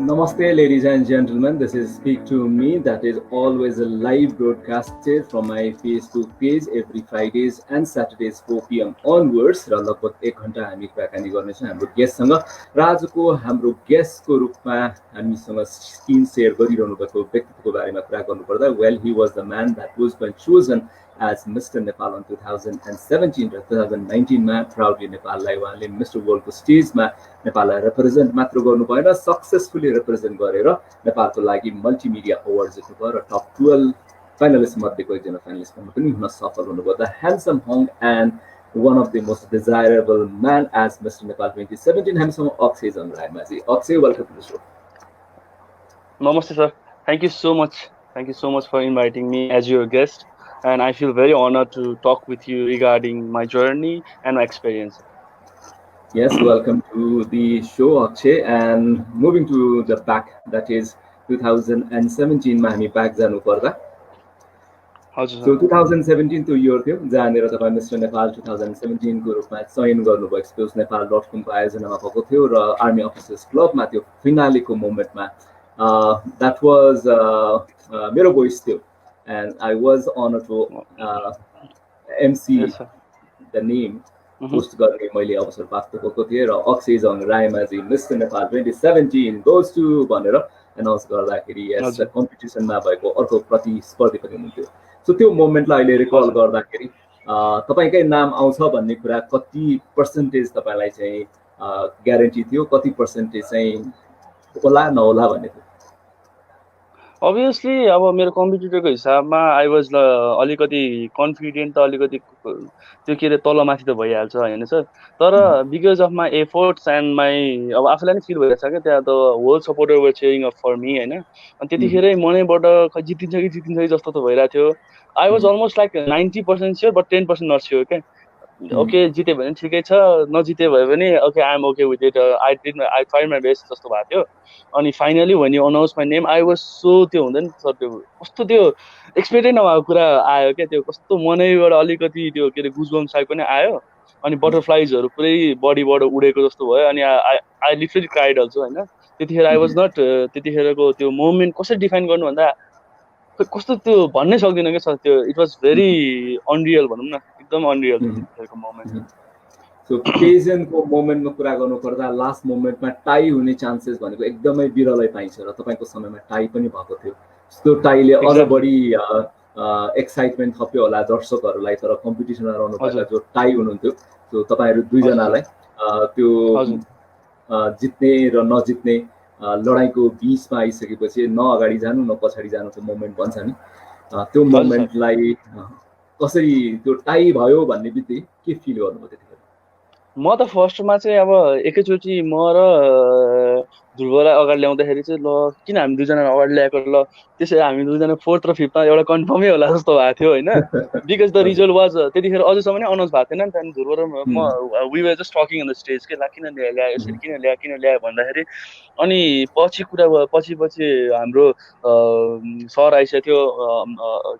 Namaste, ladies and gentlemen. This is Speak to Me. That is always a live broadcasted from my Facebook page every Fridays and Saturdays 4 p.m. onwards. र लगभग 1 घण्टा हामी कुराकानी गर्नेछौँ हाम्रो गेस्टसँग र आजको हाम्रो गेस्टको रूपमा हामीसँग स्क्रिन सेयर गरिरहनु भएको व्यक्तित्वको बारेमा कुरा गर्नुपर्दा he was the man that was been chosen as Mr. Nepal in 2017 र 2019 मा proudly नेपाललाई उहाँले Mr. World को स्टेजमा नेपाललाई रिप्रेजेन्ट मात्र गर्नु भएन सक्सेसफुली रिप्रेजेन्ट गरेर नेपालको लागि मल्टिमिडिया अवार्ड जित्नुभयो र टप 12 फाइनलिस्ट मध्येको एकजना फाइनलिस्ट पनि हुन सफल हुनुभयो the handsome Hang and one of the most desirable man as Mr. Nepal 2017 हामीसँग Akshay Jangraimajhi Akshay welcome to the show Namaste sir, thank you so much for inviting me as your guest, and I feel very honored to talk with you regarding my journey and my experience. Yes, welcome to the show, Akshay. And moving to the back, that is 2017 मा हामी back जानु पर्दा So 2017 to year थियो जहाँनिर तपाईं mister Nepal 2017 को रूपमा चयन गर्नुभयो एक्सपोज नेपाल.com को आयोजनामा भएको थियो र आर्मी अफिसर्स क्लबमा त्यो फिनालेको मोमेन्टमा that was मेरो भोइस थियो and I was honored to MC the name post गर्ने मैले अवसर प्राप्त भएको थिएँ र Akshay Jangraimajhi mister Nepal 2017 goes to भनेर एनाउन्स गर्दाखेरि यस कम्पिटिसनमा भएको अर्को प्रतिस्पर्धी पनि हुनुहुन्थ्यो सो त्यो मोमेन्टलाई अहिले रिकल गर्दाखेरि तपाईकै नाम आउँछ भन्ने कुरा कति पर्सेन्टेज तपाईलाई चाहिँ ग्यारेन्टी थियो कति पर्सेन्टेज चाहिँ होला नहोला भन्ने थियो Obviously, अब मेरो कम्पिटिटरको हिसाबमा आई वाज अलिकति कन्फिडेन्ट त अलिकति त्यो के रे तलमाथि त भइहाल्छ हैन सर तर because of my efforts and my अब आफूलाई नि फिल भइरहेछ क्या त्यहाँ त whole supporter were cheering of for me हैन अनि त्यतिखेरै मनैबाट खै जितिन्छ कि जस्तो त भइरहेको थियो I was almost like 90% sure but 10% not sure क्या ओके जिते भने ठिकै छ नजिते भयो भने okay I am okay with it I tried my best जस्तो भएको थियो अनि finally when you announce my name I was so त्यो हुँदैन सर त्यो कस्तो त्यो एक्सपेक्टै नभएको कुरा आयो क्या त्यो कस्तो मनैबाट अलिकति त्यो के अरे गुजबम्स टाइप पनि आयो अनि बटरफ्लाइजहरू पुरै बडीबाट उडेको जस्तो भयो अनि आई लिटरली क्राइड अल्सो होइन त्यतिखेर आई वाज नट त्यतिखेरको त्यो मोमेन्ट कसरी डिफाइन गर्नु भन्दा कस्तो त्यो भन्नै सक्दिनँ क्या सर त्यो इट वाज भेरी अनरियल भनौँ न एकदम अनरियल त्यतिखेरको मोमेन्ट सो पेजेन्टको मोमेन्टमा कुरा गर्नु पर्दा लास्ट मोमेन्टमा टाई हुने चान्सेस भनेको एकदमै बिरलै पाइन्छ र तपाईको समयमा टाई पनि भएको थियो त्यो टाईले अझ बढी एक्साइटमेन्ट थप्यो होला दर्शकहरूलाई तर कम्पिटिसनमा रहनु पर्दा जो टाई हुनुहुन्थ्यो सो तपाईहरु दुई जनालाई त्यो जित्ने र नजित्ने लडाईको बीचमा आइसकेपछि न अगाडि जानु न पछाडी जानुको मोमेन्ट भन्छ नि त्यो मोमेन्टलाई कसरी त्यो टाई भयो भन्ने बित्तिकै के फिल गर्नुभयो त्यतिखेर म त फर्स्टमा चाहिँ अब एकैचोटि म र ध्रुवलाई अगाडि ल्याउँदाखेरि चाहिँ ल किन हामी दुईजना अगाडि ल्याएको ल त्यसै हामी दुईजना फोर्थ र फिफ्थमा एउटा कन्फर्मै होला जस्तो भएको थियो होइन बिकज द रिजल्ट वाज त्यतिखेर अझैसम्म नै अनाउन्स भएको थिएन नि त्यहाँदेखि ध्रुव र म we were just talking in the stage के ला किन ल्यायो यसरी किन ल्यायो भन्दाखेरि अनि पछि हाम्रो सर आइसक्यो थियो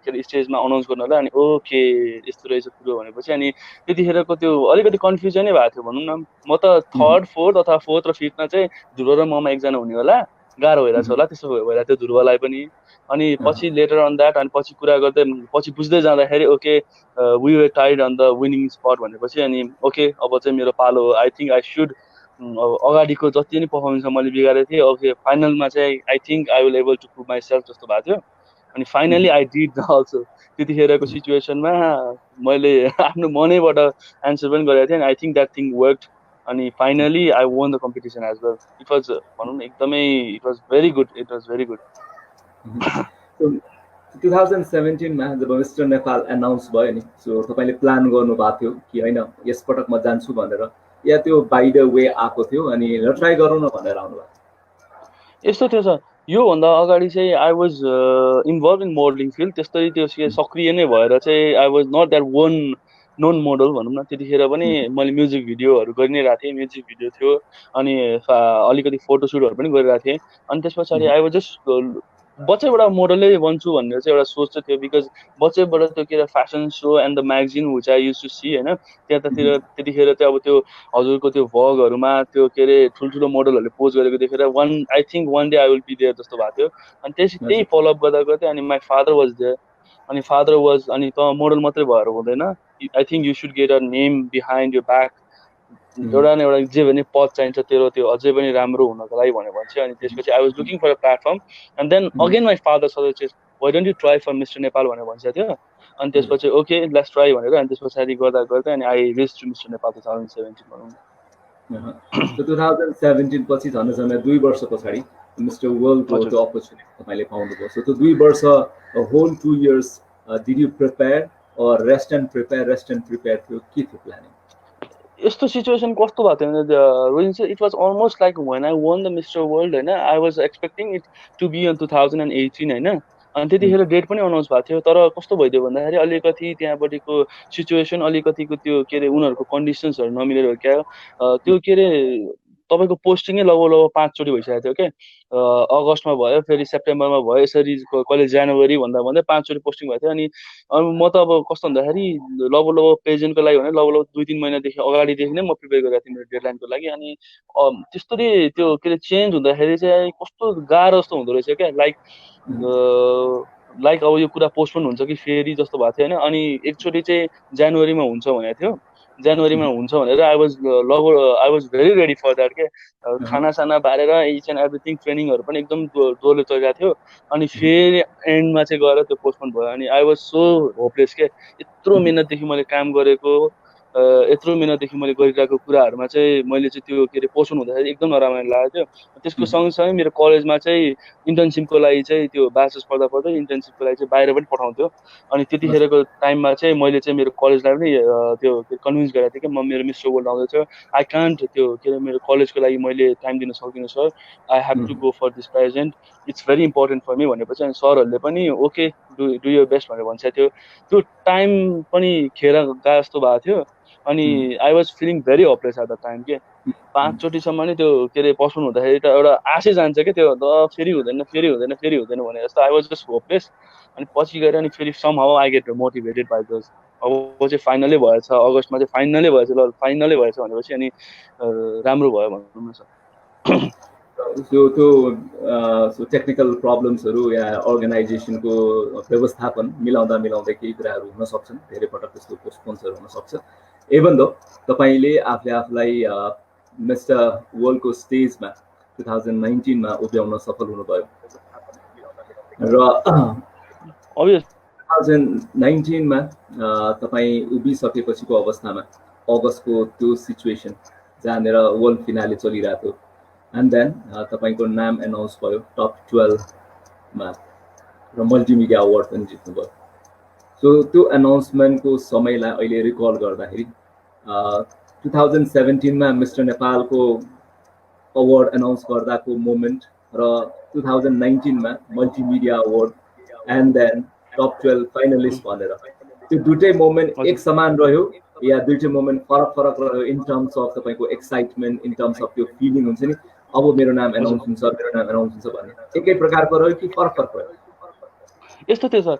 के अरे स्टेजमा अनाउन्स गर्नलाई अनि ओके यस्तो रहेछ कुरो भनेपछि अनि त्यतिखेरको त्यो अलिकति कन्फ्युजनै भएको थियो भनौँ न म त थर्ड फोर्थ अथवा फोर्थ र फिफ्थमा चाहिँ ध्रुव र ममा एकजना हुने होला गाह्रो भइरहेछ होला त्यसो भइरहेको थियो ध्रुवलाई पनि अनि पछि लेटर अन द्याट अनि पछि कुरा गर्दै पछि बुझ्दै जाँदाखेरि okay we were tied on the winning spot भनेपछि अनि ओके अब चाहिँ मेरो पालो हो आई थिङ्क आई सुड अगाडिको जति नै पर्फर्मेन्स मैले बिगारेको थिएँ ओके फाइनलमा चाहिँ I think I will able to prove myself जस्तो भएको थियो अनि फाइनली आई डिड अल्सो त्यतिखेरको सिचुएसनमा मैले आफ्नो मनैबाट एन्सर पनि गरेको थिएँ I think that thing work अनि finally I won the competition as well it was भनौँ न एकदमै इट वाज भेरी गुड 2017 मा जब मिस्टर नेपाल एनाउन्स भयो नि सो तपाईले प्लान गर्नु भएको थियो कि हैन यस पटक म जान्छु भनेर या त्यो बाइ द वे आएको थियो अनि ट्राई गरौँ न भनेर आउनु भयो यस्तो थियो सर योभन्दा अगाडि चाहिँ I was involved in modelling field त्यस्तै त्यो सक्रिय नै भएर चाहिँ I was not that one known model भनौँ न त्यतिखेर पनि मैले म्युजिक भिडियोहरू गरि नै रहेको थिएँ म्युजिक भिडियो थियो अनि अलिकति फोटोसुटहरू पनि गरिरहेको थिएँ अनि त्यस पछाडि आई वाज जस्ट बच्चैबाट मोडलै बन्छु भनेर चाहिँ एउटा सोच चाहिँ थियो बिकज बच्चैबाट त्यो के अरे fashion show and the magazine which I use to see होइन त्यतातिर त्यतिखेर चाहिँ अब त्यो हजुरको त्यो भगहरूमा त्यो के अरे ठुल्ठुलो मोडलहरूले पोज गरेको देखेर I think one day I will be there जस्तो भएको थियो अनि त्यही फलोअप गर्दा गर्दै अनि माई फादर वाज देयर अनि फादर वाज अनि त मोडल मात्रै भएर हुँदैन I think you should get a name behind your back एउटा न एउटा जे भने पद चाहिन्छ तेरो त्यो अझै पनि राम्रो हुनको लागि भनेर भन्छ अनि त्यसपछि I was looking for a platform and then again my father suggest why don't you try for mister Nepal भनेर भन्छ थियो अनि त्यसपछि ओके लेट्स ट्राई भनेर अनि त्यस पछाडि गर्दा गर्दै अनि I reach to mister Nepal 2017 भनौँ न 2017 पछि झन् 2 वर्ष पछाडि मिस्टर वर्ल्डको त्यो अपर्च्युनिटी तपाईँले पाउनुभयो सो त्यो 2 वर्ष whole 2 years did you prepare or rest and prepare थियो के थियो प्लानिङ यस्तो सिचुएसन कस्तो भएको थियो भने it was almost like when I won the mister world होइन I was expecting it to be on 2018 होइन अनि त्यतिखेर डेट पनि अनाउन्स भएको थियो तर कस्तो भइदियो भन्दाखेरि अलिकति त्यहाँपट्टिको सिचुएसन अलिकतिको त्यो के अरे उनीहरूको कन्डिसन्सहरू नमिलेर हो क्या त्यो के अरे तपाईँको पोस्टिङै लगभग 5 चोटि भइसकेको थियो क्या अगस्तमा भयो फेरि सेप्टेम्बरमा भयो यसरी कहिले जनवरी भन्दा भन्दै 5 चोटि पोस्टिङ भएको थियो अनि म त अब कस्तो भन्दाखेरि लगभग पेजेन्टको लागि भने लगभग 2-3 महिनादेखि अगाडिदेखि नै म प्रिपेयर गरेको थिएँ मेरो डेडलाइनको लागि अनि त्यस्तरी त्यो के अरे चेन्ज हुँदाखेरि चाहिँ कस्तो गाह्रो जस्तो हुँदो रहेछ क्या लाइक अब यो कुरा पोस्टपोन हुन्छ कि फेरि जस्तो भएको थियो होइन अनि एकचोटि चाहिँ जनवरीमा हुन्छ भनेको थियो जनवरीमा हुन्छ भनेर I was very ready for that के खानासाना बारेर इच एन्ड एभ्रिथिङ ट्रेनिङहरू पनि एकदम जोरले चलिरहेको थियो अनि फेरि एन्डमा चाहिँ गएर त्यो पोस्टपोन भयो अनि आई वाज सो होपलेस के यत्रो मिहिनेतदेखि मैले काम गरेको यत्रो मिहिनेतदेखि मैले गरिरहेको कुराहरूमा चाहिँ मैले चाहिँ त्यो के अरे पोस्टपोन हुँदाखेरि एकदम नराम्रो लागेको थियो त्यसको सँगसँगै मेरो कलेजमा चाहिँ इन्टर्नसिपको लागि चाहिँ त्यो ब्याचलर्स पढ्दा पढ्दै इन्टर्नसिपको लागि चाहिँ बाहिर पनि पठाउँथ्यो अनि त्यतिखेरको टाइममा चाहिँ मैले चाहिँ मेरो कलेजलाई पनि त्यो कन्भिन्स गरेको थिएँ कि म मेरो मिस्टर वर्ल्ड आउँदैछ आई कान्ट त्यो के अरे मेरो कलेजको लागि मैले टाइम दिन सक्दिनँ sir I have to go for this present it's very important for me भनेपछि अनि सरहरूले पनि ओके डु यर बेस्ट भनेर भन्छ थियो त्यो टाइम पनि खेर गए जस्तो भएको थियो अनि I was feeling very hopeless at the time के 5 चोटिसम्म नि त्यो के अरे पोस्टपोन हुँदाखेरि त एउटा आशै जान्छ क्या त्यो फेरि हुँदैन भने जस्तो आई वाज जस्ट होपलेस अनि पछि गएर अनि फेरि somehow I get motivated by those अब चाहिँ फाइनलै भएछ अगस्तमा चाहिँ फाइनलै भएछ भनेपछि अनि राम्रो भयो भनौँ न सर त्यो टेक्निकल प्रब्लम्सहरू या अर्गनाइजेसनको व्यवस्थापन मिलाउँदा केही कुराहरू हुन सक्छन् धेरै पटक त्यस्तो पोस्टपोन्सहरू हुन सक्छ इभन दो तपाईँले आफूलाई मिस्टर वर्ल्डको स्टेजमा 2019 मा उभ्याउन सफल हुनुभयो र 2019 मा तपाईँ उभिसकेपछिको अवस्थामा अगस्तको त्यो सिचुएसन जहाँनिर वर्ल्ड फिनाले चलिरहेको थियो एन्ड देन तपाईँको नाम एनाउन्स भयो टप 12 मा र मल्टिमिडिया अवार्ड पनि जित्नुभयो सो त्यो एनाउन्समेन्टको समयलाई अहिले रिकल गर्दाखेरि 2017 मा मिस्टर नेपालको अवार्ड एनाउन्स गर्दाको मोमेन्ट र 2019 मा multimedia award and then top 12 finalist भनेर त्यो दुईटै मोमेन्ट एक समान रह्यो या दुईटै मोमेन्ट फरक रह्यो इन टर्म्स अफ तपाईँको एक्साइटमेन्ट इन टर्म्स अफ त्यो फिलिङ हुन्छ नि अब मेरो नाम एनाउन्स हुन्छ भन्ने एकै प्रकारको रह्यो कि फरक रह्यो यस्तो थियो सर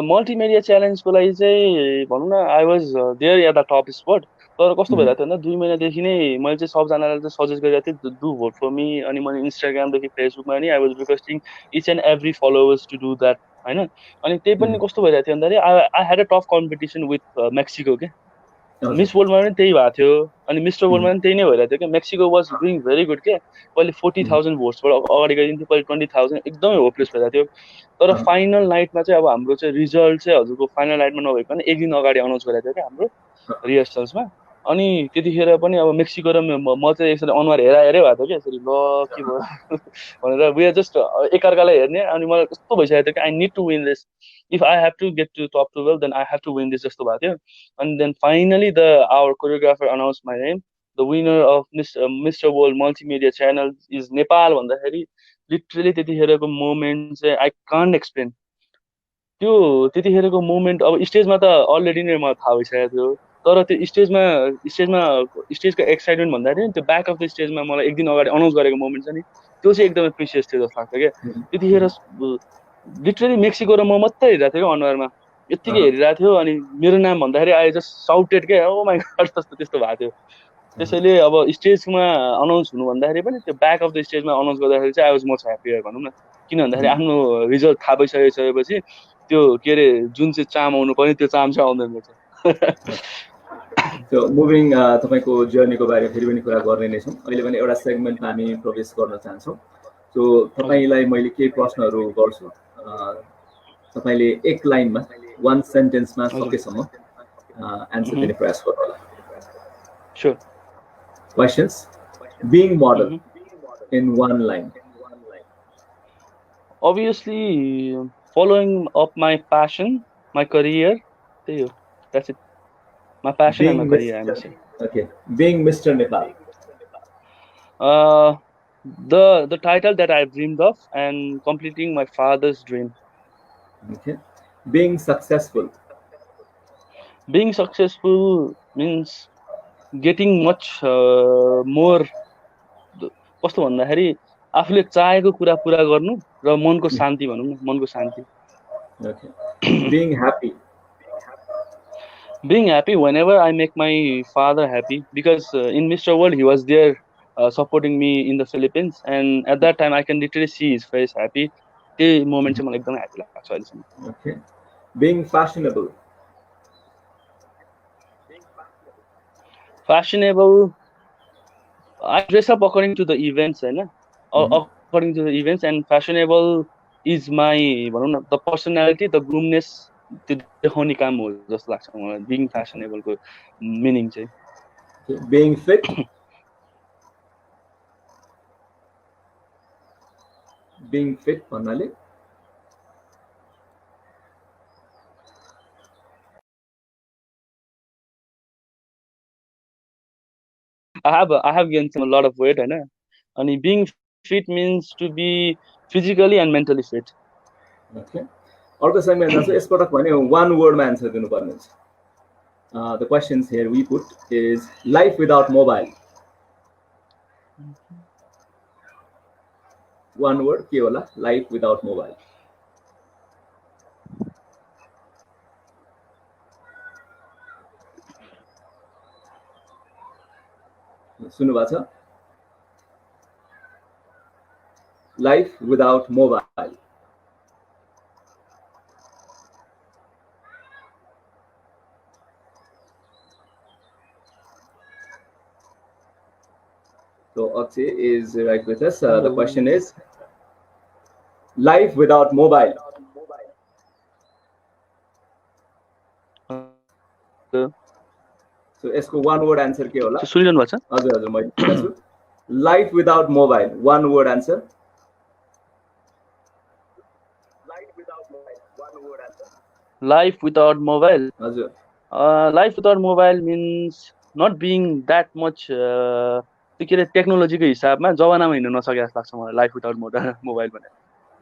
मल्टिमिडिया च्यालेन्जको लागि चाहिँ भनौँ न I was there at the top spot तर कस्तो भइरहेको थियो भने 2 महिनादेखि नै मैले चाहिँ सबजनालाई चाहिँ सजेस्ट गरिरहेको थिएँ डु भोट फर मी अनि मैले इन्स्टाग्रामदेखि फेसबुकमा नि I was requesting each and every followers to do that होइन अनि त्यही पनि कस्तो भइरहेको थियो भन्दाखेरि I had a tough competition with Mexico के मिस वर्ल्डमा पनि त्यही भएको थियो अनि मिस्टर वर्ल्डमा पनि त्यही नै भइरहेको थियो क्या Mexico was doing very good के कहिले 40,000 भोट्सबाट अगाडि गइदिन्थ्यो कहिले 20,000 एकदमै होपलेस भइरहेको थियो तर फाइनल नाइटमा चाहिँ अब हाम्रो चाहिँ रिजल्ट चाहिँ हजुरको फाइनल नाइटमा नभइकन एक दिन अगाडि अनाउन्स गरेको थियो क्या हाम्रो रिहर्सल्समा अनि त्यतिखेर पनि अब मेक्सिको र म चाहिँ यसरी अनुहार हेरै भएको थियो कि यसरी ल के भयो भनेर वी आर जस्ट एकअर्कालाई हेर्ने अनि मलाई कस्तो भइसकेको थियो कि I need to win this if I have to get to top 12 then I have to win this जस्तो भएको थियो अनि then finally our choreographer announce my name the winner of mister world multimedia channel is Nepal भन्दाखेरि literally त्यतिखेरको moment चाहिँ I can't explain त्यो त्यतिखेरको moment अब स्टेजमा त अलरेडी नै मलाई थाहा भइसकेको थियो तर त्यो स्टेजको एक्साइटमेन्ट भन्दाखेरि त्यो ब्याक अफ द स्टेजमा मलाई एक दिन अगाडि अनाउन्स गरेको मोमेन्ट छ नि त्यो चाहिँ एकदमै प्रिसियस थियो जस्तो लाग्छ क्या त्यतिखेर लिटरली मेक्सिको र म मात्रै हेरिरहेको थियो क्या अनुहारमा यत्तिकै हेरिरहेको थियो अनि मेरो नाम भन्दाखेरि आई जस्ट साउटेड क्या ओ माई गॉड जस्तो त्यस्तो भएको थियो त्यसैले अब स्टेजमा अनाउन्स हुनु भन्दाखेरि पनि त्यो ब्याक अफ द स्टेजमा अनाउन्स गर्दाखेरि चाहिँ आई वाज मच ह्याप्पियर भनौँ न किन भन्दाखेरि आफ्नो रिजल्ट थाहा भइसकेपछि त्यो के अरे जुन चाहिँ चाम आउनु पर्ने त्यो चाम चाहिँ आउँदैन रहेछ सो मुभिङ तपाईँको जर्नीको बारेमा फेरि पनि कुरा गर्ने नै छौँ अहिले पनि एउटा सेगमेन्टमा हामी प्रवेश गर्न चाहन्छौँ सो तपाईँलाई मैले केही प्रश्नहरू गर्छु तपाईँले एक लाइनमा वान सेन्टेन्समा सकेसम्म एन्सर दिने प्रयास गर्नु होला Sure. Questions? Being model in one line. Obviously, following up my passion, my career. That's it. My passion and my career, I must say. Okay. Being Mr. Nepal. The title that I've dreamed of and completing my father's dream. Okay. Being successful. Being successful means getting much more कस्तो भन्दाखेरि आफूले चाहेको कुरा पुरा गर्नु र मनको शान्ति भनौँ न मनको शान्ति Okay. Being happy. Being happy whenever I make my father happy because in Mr. World he was there supporting me in the Philippines and at that time I can literally see his face happy त्यो moment चाहिँ मलाई एकदमै happy लाग्छ अहिलेसम्म Okay. Being fashionable. Fashionable, I dress up according to the events, according to the events, and fashionable is my the personality, the groomness, the dekhane kaam ho jasto लाग्छ मलाई being fashionable को meaning चाहिँ. Being fit. Being fit भन्नाले I have gained a lot of weight, and being fit means to be physically and mentally fit. Okay. अर्को segment छ यसपटक भने one word मा answer दिनुपर्ने छ the questions here we put is life without mobile. One word के होला life without mobile. सुन्नु भएको छ life without mobile. So Akshay is right with us. The question is life without mobile. So यसको one word answer के होला? सुनिरहनु भएको छ? हजुर हजुर मैले भन्छु. Life without mobile. One word answer. Life without mobile. One word answer. Life without mobile. हजुर. Life without mobile means not being that much त्यो के अरे टेक्नोलोजीको हिसाबमा जमानामा हिँड्न नसके जस्तो लाग्छ मलाई लाइफ विदाउट मोबाइल भनेर.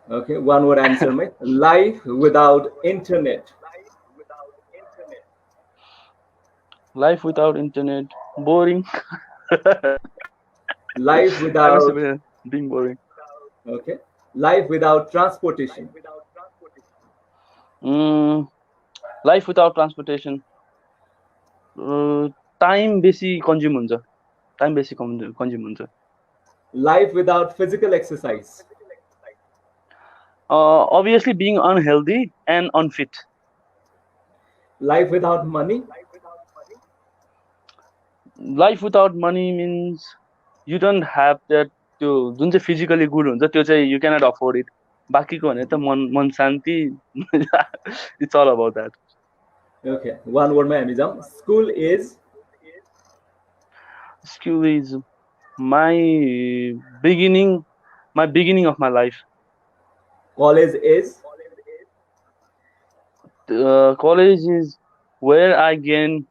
Okay, one word answer मै life without internet. Life without internet, boring. Life without being boring. Okay. Life without transportation. Life without transportation. Time बेसी कन्ज्युम हुन्छ. Life without physical exercise. Obviously being unhealthy and unfit. Life without money. Life without money means you don't have that त्यो जुन चाहिँ physically good हुन्छ त्यो चाहिँ you cannot afford it. बाकीको भने त मन शान्ति it's all about that. Okay, one word मै हामी जाम. School is my beginning of my life. College is where I gain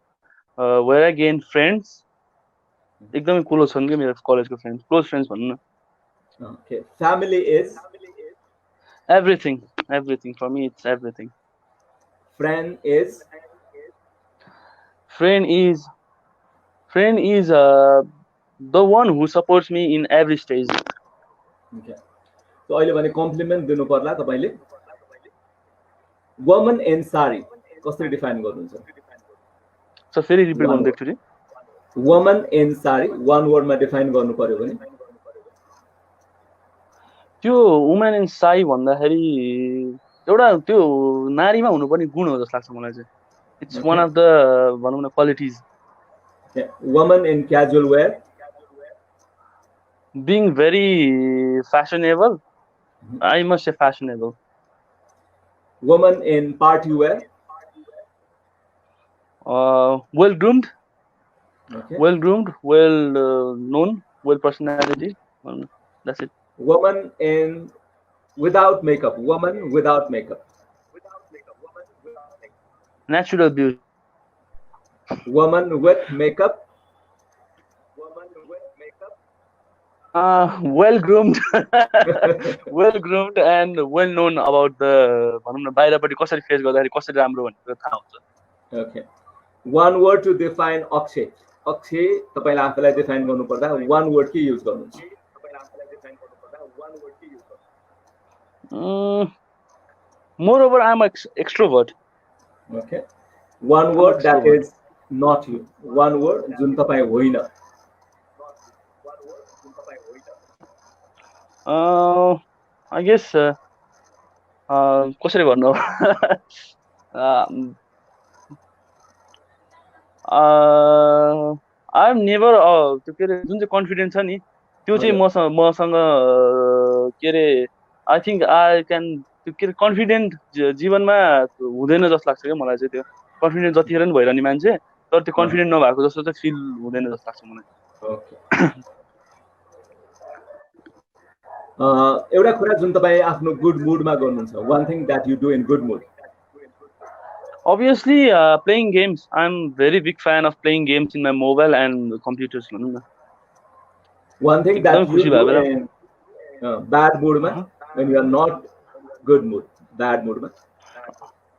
friends. एकदमै क्लोज छन् के मेरो कलेजको फ्रेन्ड्स क्लोज फ्रेन्ड्स भन्नु न. Okay, family is everything for me. It's everything. Friend is the one who supports me in every stage. Okay. So अहिले भने complement दिनु पर्ला तपाईले वुमन इन साडी कसरी डिफाइन गर्नुहुन्छ सो फेरि रिपिट गर्नु एकचोटी वुमन इन साडी वन वर्डमा डिफाइन गर्नु पर्यो भने त्यो वुमन इन साडी भन्दाखेरि एउटा त्यो नारीमा हुनुपर्ने गुण हो जस्तो लाग्छ मलाई चाहिँ इट्स वान अफ द भनौँ न qualities woman in casual wear being very fashionable. I must say fashionable. Woman in party wear. Well groomed. Okay. Well groomed, well known, well personality. That's it. Woman in without makeup. Woman without makeup. Natural beauty. Woman with makeup. Well groomed, well groomed and well known about the भनौँ न बाहिरपट्टि कसरी face गर्दाखेरि कसरी राम्रो भनेर थाहा हुन्छ. Okay. One word to define Akshay. Akshay तपाईले आफैलाई डिफाइन गर्नु पर्दा one word के युज गर्नुहुन्छ? Moreover, I'm an extrovert. Okay. One word that is not you. One word जुन तपाई होइन. I guess कसरी भन्नु I'm never त्यो के अरे जुन चाहिँ कन्फिडेन्स छ नि त्यो चाहिँ मसँग के अरे आई थिङ्क आई क्यान त्यो के अरे कन्फिडेन्ट जीवनमा हुँदैन जस्तो लाग्छ क्या मलाई चाहिँ त्यो कन्फिडेन्ट जतिखेर पनि भइरहने मान्छे तर त्यो कन्फिडेन्ट नभएको जस्तो चाहिँ फिल हुँदैन जस्तो लाग्छ मलाई. एउटा कुरा जुन तपाई आफ्नो गुड मुडमा गर्नुहुन्छ one thing that you do in good mood. Obviously playing games. I'm very big fan of playing games in my mobile and computers. One thing that you do in bad mood when you are not good mood, bad mood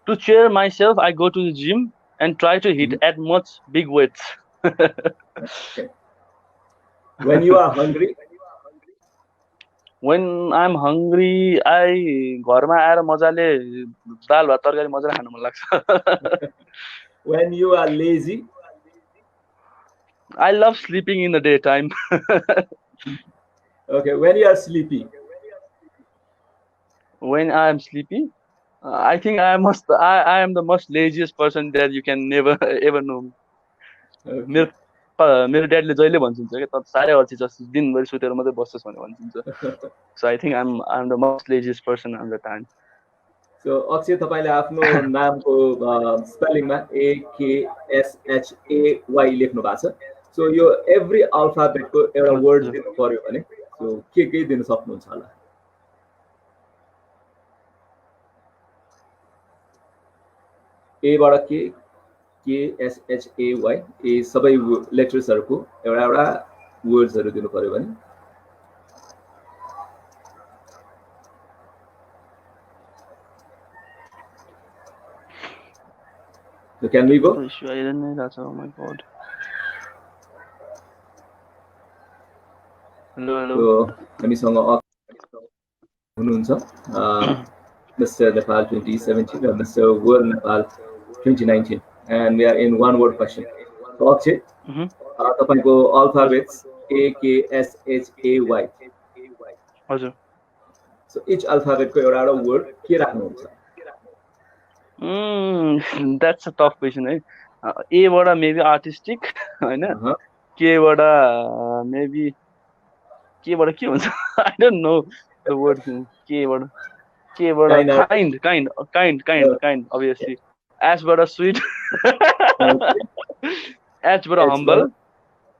to cheer myself I go to the gym and try to hit at much big weights. Okay. When you are hungry, when I'm hungry I घरमा आएर मजाले दाल भात तरकारी मजाले खान मन लाग्छ. When you are lazy, I love sleeping in the daytime. Okay, when you are sleepy, when I am sleepy I think I am the most laziest person that you can never ever know. Okay. मेरो ड्याडीले जहिले भन्छन्छ कि त साह्रै अल्छी छ दिनभरि सुतेर मात्रै बस्छस् भनेर भन्छन्छ. So I think I'm the most laziest person on the time. So Akshay तपाईले आफ्नो नामको स्पेलिङमा AKSHAY लेख्नु भएको छ. सो यो एभ्री अल्फाबेटको एउटा वर्ड दिनु पर्यो भने सो के दिन सक्नुहुन्छ होला? ए बाट के KSHAY ए सबै लेटर्सहरुको एउटा वर्ड्सहरु दिनु पर्यो भने So can we go? Oh my god. Hello. So हामीसँग हुनुहुन्छ Mr. Nepal 2017 and Mr. World Nepal 2019 and we are in one word question. So Akshay, तपाईको alphabets AKSHAY. हजुर. So each alphabet को एउटा word के राख्नुहुन्छ? That's a tough question है. A बाट maybe artistic हैन. K बाट maybe के बाट के हुन्छ? I don't know the word. K बाट kind obviously. H बाट sweet. H बाट humble.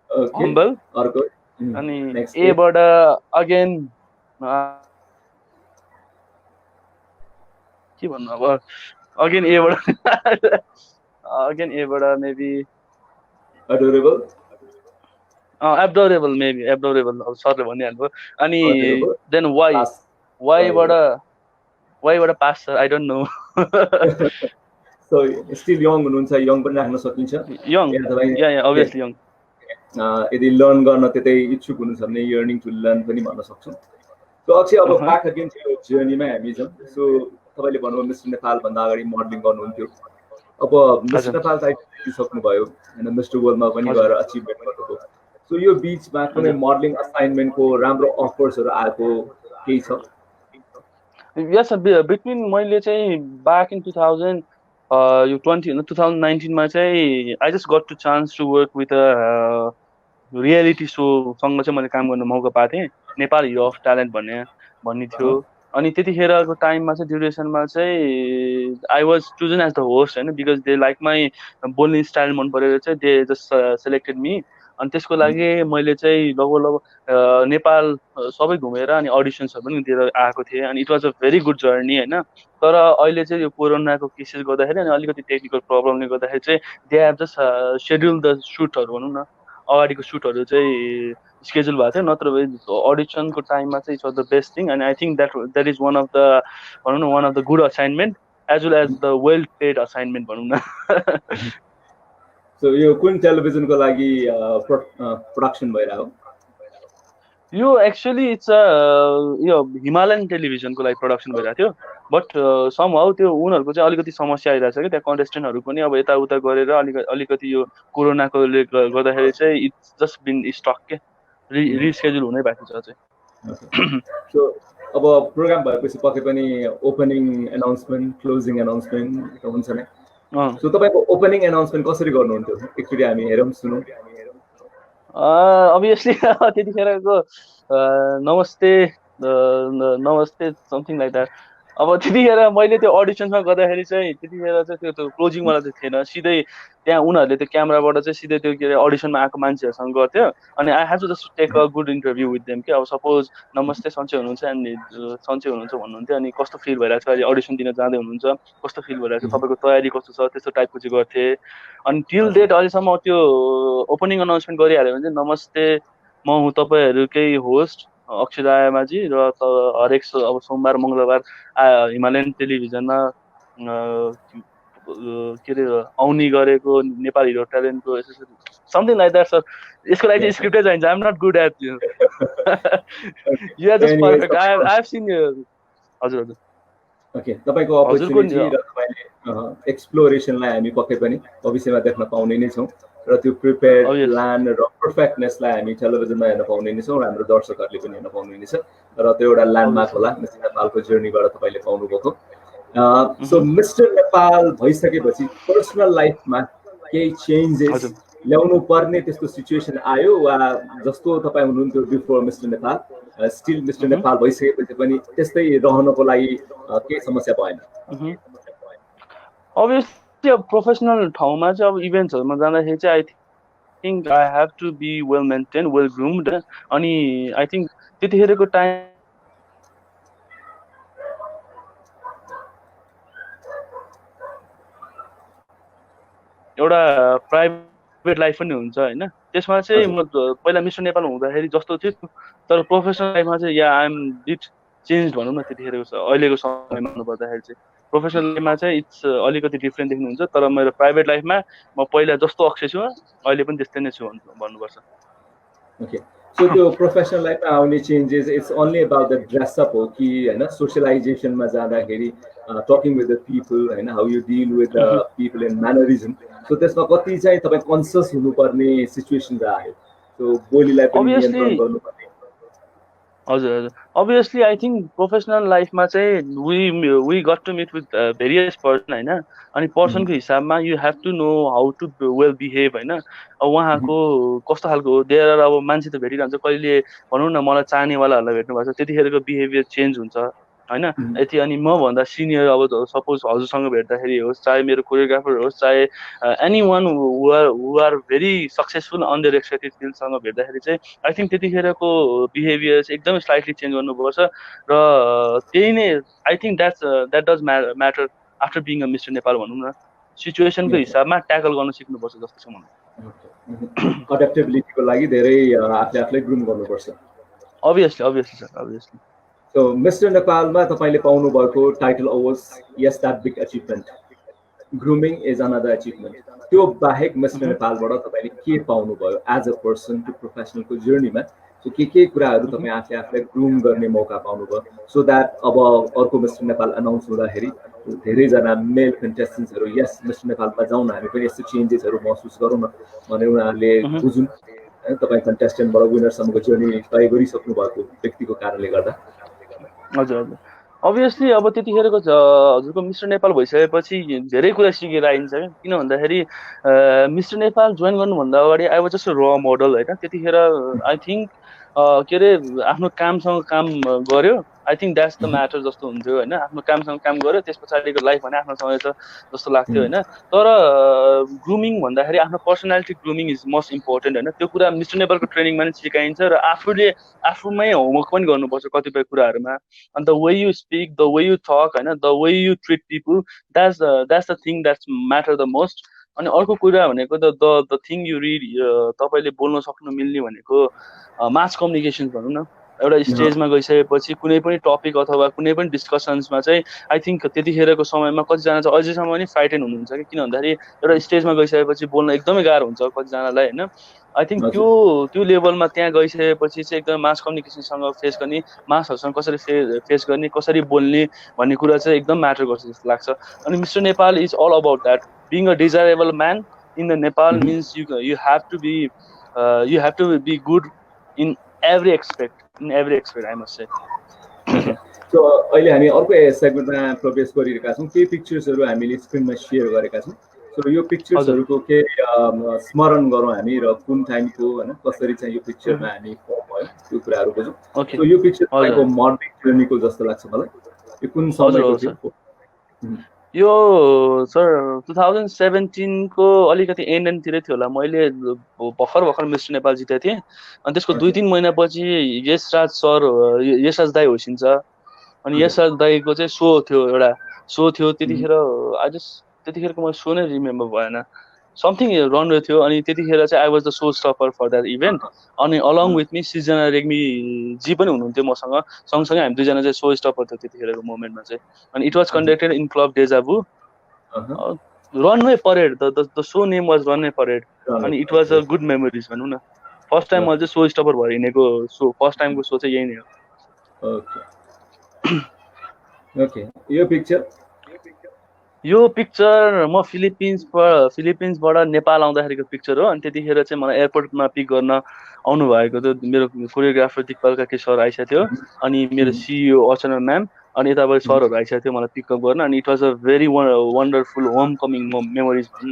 Okay. Humble. अर्को अनि A बाट again के भन्नु अब again A बाट maybe adorable. Adorable maybe adorable अब सरले भनिहाल्नु. अनि then Y बाट pass I don't know. So still young हुनुहुन्छ young पनि राख्न सकिन्छ. Young. Yeah, obviously young. यदि लर्न गर्न त्यतै इच्छुक हुनुहुन्छ भने yearning to learn पनि भन्न सक्छौं. सो अक्षय अब ब्याक अगेन त्यो जर्नीमा हामी जाउँ. सो तपाईँले भन्नुभयो मिस्टर नेपाल भन्दा अगाडि मोडलिङ गर्नुहुन्थ्यो. अब मिस्टर नेपाल टाइटल जितिसक्नुभयो होइन, मिस्टर वर्ल्डमा पनि गएर अचिभमेन्ट गर्नुभयो. सो यो बिचमा कुनै मोडलिङ असाइनमेन्टको राम्रो अफर्सहरू आएको केही छ? यस बिट्विन मैले चाहिँ ब्याक इन 2019 मा चाहिँ I just got to chance to work with a reality सोसँग चाहिँ मैले काम गर्न मौका पाएको थिएँ. नेपाल हिरो अफ ट्यालेन्ट भन्ने थियो. अनि त्यतिखेरको टाइममा चाहिँ ड्युरेसनमा चाहिँ I was chosen as the host होइन, बिकज दे लाइक माई बोल्ने स्टाइल मन परेर चाहिँ दे जस्ट सेलेक्टेड मी. अनि त्यसको लागि मैले चाहिँ लगभग नेपाल सबै घुमेर अनि अडिसन्सहरू पनि दिएर आएको थिएँ. अनि it was a very good journey होइन. तर अहिले चाहिँ यो कोरोनाको केसेस गर्दाखेरि अनि अलिकति टेक्निकल प्रब्लमले गर्दाखेरि चाहिँ they have just schedule the सुटहरू भनौँ न, अगाडिको सुटहरू चाहिँ स्केड्युल भएको थियो. नत्र अडिसनको टाइममा चाहिँ it's was the best thing. And I think that is one of the भनौँ न one of the good assignment as well as the well paid assignment भनौँ न. सो यो कुन टेलिभिजनको लागि प्रोडक्सन भइरहेको? यो एक्चुअली इट्स यो हिमालयन टेलिभिजनको लागि प्रोडक्सन भइरहेको थियो. बट समहाउ त्यो उनीहरूको चाहिँ अलिकति समस्या आइरहेको छ कि त्यहाँ कन्टेस्टेन्टहरू पनि अब यताउता गरेर अलिकति यो कोरोनाकोले गर्दाखेरि चाहिँ इट्स जस्ट बिन स्टक के रिस्केड्युल हुनै भएको छ चाहिँ. सो अब प्रोग्राम भएपछि पक्कै पनि ओपनिङ एनाउन्समेन्ट, क्लोजिङ एनाउन्समेन्ट हुन्छ नै. सो तपाईँको ओपनिङ एनाउन्समेन्ट कसरी गर्नुहुन्थ्यो? एकचोटि हामी हेरौँ सुनौँ. अभियसली त्यतिखेरको नमस्ते समथिङ लाइक द्याट. अब त्यतिखेर मैले त्यो अडिसनमा गर्दाखेरि चाहिँ त्यतिखेर चाहिँ त्यो क्लोजिङवाला चाहिँ थिएन. सिधै त्यहाँ उनीहरूले त्यो क्यामेराबाट चाहिँ सिधै त्यो के अरे अडिसनमा आएको मान्छेहरूसँग गर्थ्यो. अनि I have to just take a good interview with them कि अब सपोज नमस्ते सन्चै हुनुहुन्छ अनि सन्चै हुनुहुन्छ भन्नुहुन्थ्यो. अनि कस्तो फिल भइरहेको छ अहिले अडिसन दिन जाँदै हुनुहुन्छ, कस्तो फिल भइरहेको छ, तपाईँको तयारी कस्तो छ, त्यस्तो टाइपको चाहिँ गर्थेँ. अनि टिल डेट अहिलेसम्म त्यो ओपनिङ अनाउन्समेन्ट गरिहाल्यो भने चाहिँ नमस्ते म हुँ तपाईँहरूकै होस्ट अक्षय रायमाझी र हरेक अब सोमबार मङ्गलबार हिमालयन टेलिभिजनमा के अरे आउने गरेको नेपाल हिरो ट्यालेन्टको समथिङ लाइक द्याट. सर यसको लागि चाहिँ स्क्रिप्टै चाहिन्छ. I am not good at you are just perfect. I have seen you. हजुर हजुर. ओके, तपाईँको अपर्च्युनिटी र तपाईँले एक्सप्लोरेसनलाई हामी पक्कै पनि भविष्यमा देख्न पाउने नै छौँ र त्यो प्रिपेयर प्लान र पर्फेक्टनेसलाई हामी टेलिभिजनमा हेर्न पाउने नै छौँ र हाम्रो दर्शकहरूले पनि हेर्न पाउने नै छ. र त्यो एउटा ल्यान्डमार्क होला मिस्टर नेपालको जर्नीबाट तपाईँले पाउनुभएको. सो मिस्टर नेपाल भइसकेपछि पर्सनल लाइफमा केही चेन्जेस ल्याउनु पर्ने त्यस्तो सिचुएसन आयो वा जस्तो तपाईँ हुनुहुन्थ्यो before mister Nepal still mister Nepal भइसकेपछि पनि त्यस्तै रहनको लागि केही समस्या भएन? अभियसली अब प्रोफेसनल ठाउँमा चाहिँ अब इभेन्ट्सहरूमा जाँदाखेरि चाहिँ I think I have to be well maintain, well groomed. अनि आई थिङ्क त्यतिखेरको टाइम एउटा प्राइभेट लाइफ पनि हुन्छ होइन. त्यसमा चाहिँ म पहिला मिस्टर नेपाल हुँदाखेरि जस्तो थियो तर प्रोफेसनल लाइफमा चाहिँ या आइएम बिट चेन्ज भनौँ न. त्यतिखेरको अहिलेको समयमा भन्नुपर्दाखेरि चाहिँ प्रोफेसनल लाइफमा चाहिँ इट्स अलिकति डिफ्रेन्ट देख्नुहुन्छ. तर मेरो प्राइभेट लाइफमा म पहिला जस्तो अक्षय छु अहिले पनि त्यस्तै नै छु भन्नुपर्छ. ओके, सो त्यो प्रोफेसनल लाइफमा आउने changes it's only about the dress up हो कि होइन सोसियलाइजेसनमा जाँदाखेरि टकिङ विथ द पिपल होइन, how you deal with the people in mannerism. So त्यसमा कति चाहिँ तपाईँ कन्सियस हुनुपर्ने सिचुएसन आयो? सो बोलीलाई पनि नियन्त्रण गर्नुपर्ने. हजुर हजुर. अभियसली आई थिङ्क प्रोफेसनल लाइफमा चाहिँ we got to meet with various person होइन. अनि पर्सनको हिसाबमा you have to know how to well behave होइन. अब उहाँको कस्तो खालको हो देयर आर. अब मान्छे त भेटिरहन्छ, कहिले भनौँ न मलाई चाहनेवालाहरूलाई भेट्नु भएको छ त्यतिखेरको बिहेभियर चेन्ज हुन्छ होइन. यति अनि मभन्दा सिनियर अब सपोज हजुरसँग भेट्दाखेरि होस्, चाहे मेरो कोरियोग्राफर होस्, चाहे anyone who are very successful on their respective फिल्डसँग भेट्दाखेरि चाहिँ आई थिङ्क त्यतिखेरको बिहेभियर चाहिँ एकदमै स्लाइटली चेन्ज गर्नुपर्छ. र त्यही नै I think that does matter after being a mister Nepal भनौँ न. सिचुएसनको हिसाबमा ट्याकल गर्न सिक्नुपर्छ जस्तो छ मलाई. अड्याप्टेबिलिटीको लागि धेरै आफूले आफूलाई ग्रुम गर्नुपर्छ. Obviously sir, obviously. So mister नेपालमा तपाईँले पाउनु भएको title awards, yes that big achievement, grooming is another achievement. त्यो बाहेक मिस्टर नेपालबाट तपाईँले के पाउनुभयो एज अ पर्सन टु प्रोफेसनलको जर्नीमा? सो सो के कुराहरू तपाईँ आफूले आफूलाई ग्रुम गर्ने मौका पाउनुभयो सो द्याट अब अर्को मिस्टर नेपाल अनाउन्स हुँदाखेरि धेरैजना मेल कन्टेस्टेन्ट्सहरू यस मिस्टर नेपालमा जाउँ न हामी पनि यस्तो चेन्जेसहरू महसुस गरौँ न भनेर उनीहरूले बुझुन् तपाईँ कन्टेस्टेन्टबाट विनरसम्मको जर्नी तय गरिसक्नु भएको व्यक्तिको कारणले गर्दा हजुर हजुर अभियसली अब त्यतिखेरको हजुरको मिस्टर नेपाल भइसकेपछि धेरै कुरा सिकेर आइन्छ क्या किन भन्दाखेरि मिस्टर नेपाल जोइन गर्नुभन्दा अगाडि आई वाज जस्ट र मोडल होइन त्यतिखेर आई थिङ्क के अरे आफ्नो कामसँग काम गर्यो I think that's the matter जस्तो हुन्थ्यो होइन आफ्नो कामसँग काम गर्यो त्यस पछाडिको लाइफ भने आफ्नो समय छ जस्तो लाग्थ्यो होइन तर ग्रुमिङ भन्दाखेरि आफ्नो personality grooming is most important होइन त्यो कुरा मिस्टर नेपालको ट्रेनिङमा पनि सिकाइन्छ र आफूमै होमवर्क पनि गर्नुपर्छ कतिपय कुराहरूमा and the way you speak, the way you talk, and the way you treat people, that's the thing that matter the most. अनि अर्को कुरा भनेको the thing you read तपाईले बोल्न सक्नु मिल्ने भनेको मास कम्युनिकेसन भनौँ न एउटा स्टेजमा गइसकेपछि कुनै पनि टपिक अथवा कुनै पनि डिस्कसन्समा चाहिँ आई थिङ्क त्यतिखेरको समयमा कतिजना चाहिँ अझैसम्म पनि फ्राइटेन हुनुहुन्छ कि किन भन्दाखेरि एउटा स्टेजमा गइसकेपछि बोल्न एकदमै गाह्रो हुन्छ कतिजनालाई होइन आई थिङ्क त्यो लेभलमा त्यहाँ गइसकेपछि चाहिँ एकदम मास कम्युनिकेसनसँग फेस गर्ने मासहरूसँग कसरी फेस गर्ने कसरी बोल्ने भन्ने कुरा चाहिँ एकदम म्याटर गर्छ जस्तो लाग्छ अनि mister Nepal is all about that being a desirable man in the Nepal means you have to be good in every aspect I must say so अहिले हामी अर्को सेगमेन्टमा प्रवेश गरिरहेका छौँ केही पिक्चर्सहरू हामीले स्क्रिनमा सेयर गरेका छौँ सो यो पिक्चर्सहरूको के स्मरण गरौँ हामी र कुन टाइमको होइन कसरी चाहिँ यो पिक्चरमा हामी भयो त्यो कुराहरू बुझौँ सो यो पिक्चर तपाईँको मर्निङ जर्नीको जस्तो लाग्छ मलाई यो कुन समयको थियो यो सर 2017 को अलिकति एन्डतिर थियो होला मैले भर्खर मिस्टर नेपाल जितेको थिएँ अनि त्यसको 2-3 महिनापछि यशराज दाई होसिन्छ अनि यशराज दाईको चाहिँ एउटा सो थियो त्यतिखेरको मैले सो नै रिमेम्बर भएन समथिङ रनवे थियो अनि त्यतिखेर चाहिँ I was the show stopper for that event अनि along with me Srijana Regmi ji पनि हुनुहुन्थ्यो मसँग सँगसँगै हामी दुईजना चाहिँ सो स्टपर थियो त्यतिखेरको मोमेन्टमा चाहिँ अनि it was conducted in club deja vu runway parade the show name was runway parade अनि it was a good memories भनौँ न फर्स्ट टाइम मैले चाहिँ सो स्टपर भएर हिँडेको सो फर्स्ट टाइमको सो चाहिँ यही नै हो ओके यो पिक्चर म फिलिपिन्सबाट नेपाल आउँदाखेरिको पिक्चर हो अनि त्यतिखेर चाहिँ मलाई एयरपोर्टमा पिक गर्न आउनु भएको थियो मेरो कोरियोग्राफर दिक्पाल काके सर आइसकेको थियो अनि मेरो सिइओ अर्चना म्याम अनि यताबाट सरहरू आइसकेको थियो मलाई पिकअप गर्न अनि it was a very wonderful home coming memories भनौँ न